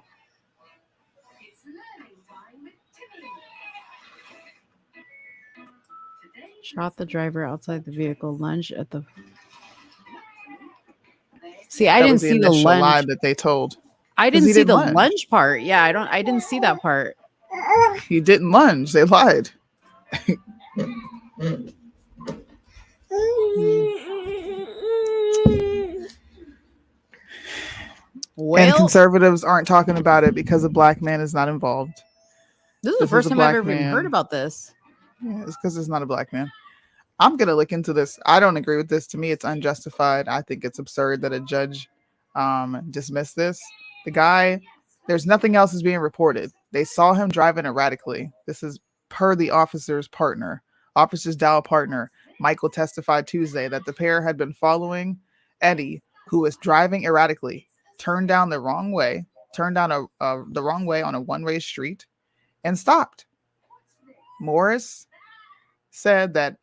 Shot the driver outside the vehicle. Lunged at the. See, I That didn't was the see the initial lie lunge. that they told. I 'Cause didn't he see didn't the lunge. lunge part. Yeah, I didn't see that part. He didn't lunge. They lied. And conservatives aren't talking about it because a black man is not involved. This is the first time I've ever even heard about this. Yeah, it's because it's not a black man. I'm gonna look into this. I don't agree with this. To me, it's unjustified. I think it's absurd that a judge dismissed this. The guy, there's nothing else is being reported. They saw him driving erratically. This is per the officer's partner. Officer's Dow partner, Michael, testified Tuesday that the pair had been following Eddie, who was driving erratically, turned down the wrong way on a one-way street, and stopped. Morris said that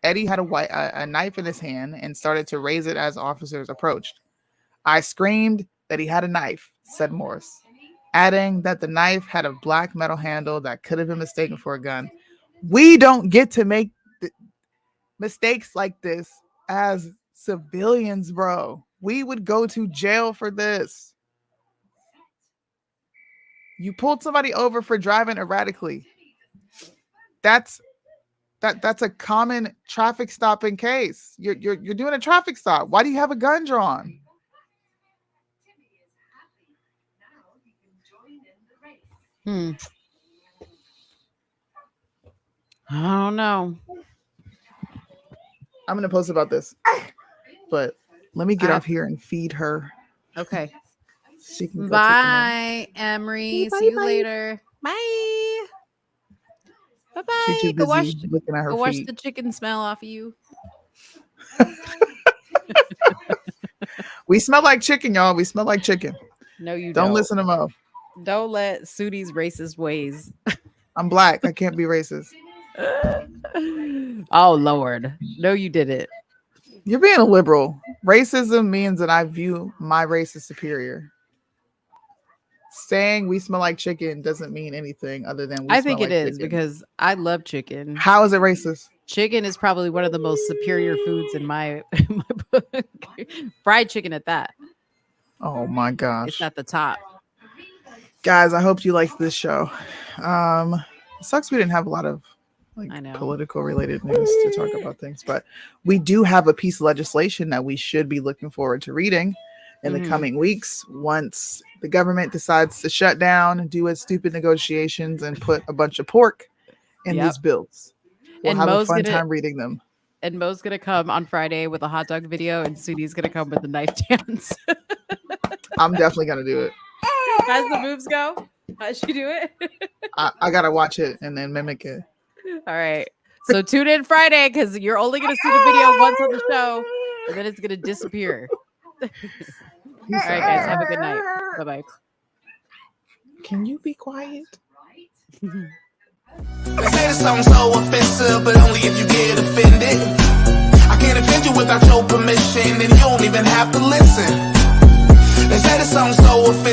Eddie had a knife in his hand and started to raise it as officers approached. I screamed that he had a knife, said Morris, adding that the knife had a black metal handle that could have been mistaken for a gun. We don't get to make mistakes like this as civilians, bro. We would go to jail for this. You pulled somebody over for driving erratically. That's a common traffic stopping case. You're doing a traffic stop. Why do you have a gun drawn? I don't know. I'm gonna post about this, but let me get off here and feed her. Okay. She can go Bye, Emery. See you later. Bye. Bye bye. She's too Go wash, busy looking at her go wash feet. the chicken smell off of you. We smell like chicken, y'all. We smell like chicken. No, you Don't listen to Mo. Don't let Sootie's racist ways. I'm black. I can't be racist. Oh Lord. No, you didn't. You're being a liberal. Racism means that I view my race as superior. Saying we smell like chicken doesn't mean anything other than we I smell think it like is chicken. because I love chicken. How is it racist? Chicken is probably one of the most superior foods in my book. Fried chicken at that. Oh my gosh. It's at the top. Guys, I hope you liked this show. It sucks we didn't have a lot of political related news to talk about things, but we do have a piece of legislation that we should be looking forward to reading in the coming weeks once the government decides to shut down and do its stupid negotiations and put a bunch of pork in these bills. We'll have a fun time reading them. And Mo's gonna come on Friday with a hot dog video, and Sootie's gonna come with the knife dance. I'm definitely gonna do it. How's the moves go? How'd she do it? I gotta watch it and then mimic it. All right. So tune in Friday because you're only gonna see the video once on the show, and then it's gonna disappear. All right, guys. Have a good night. Bye bye. Can you be quiet? They say something so offensive, but only if you get offended. I can't offend you without your permission, and you don't even have to listen. They say something so offensive.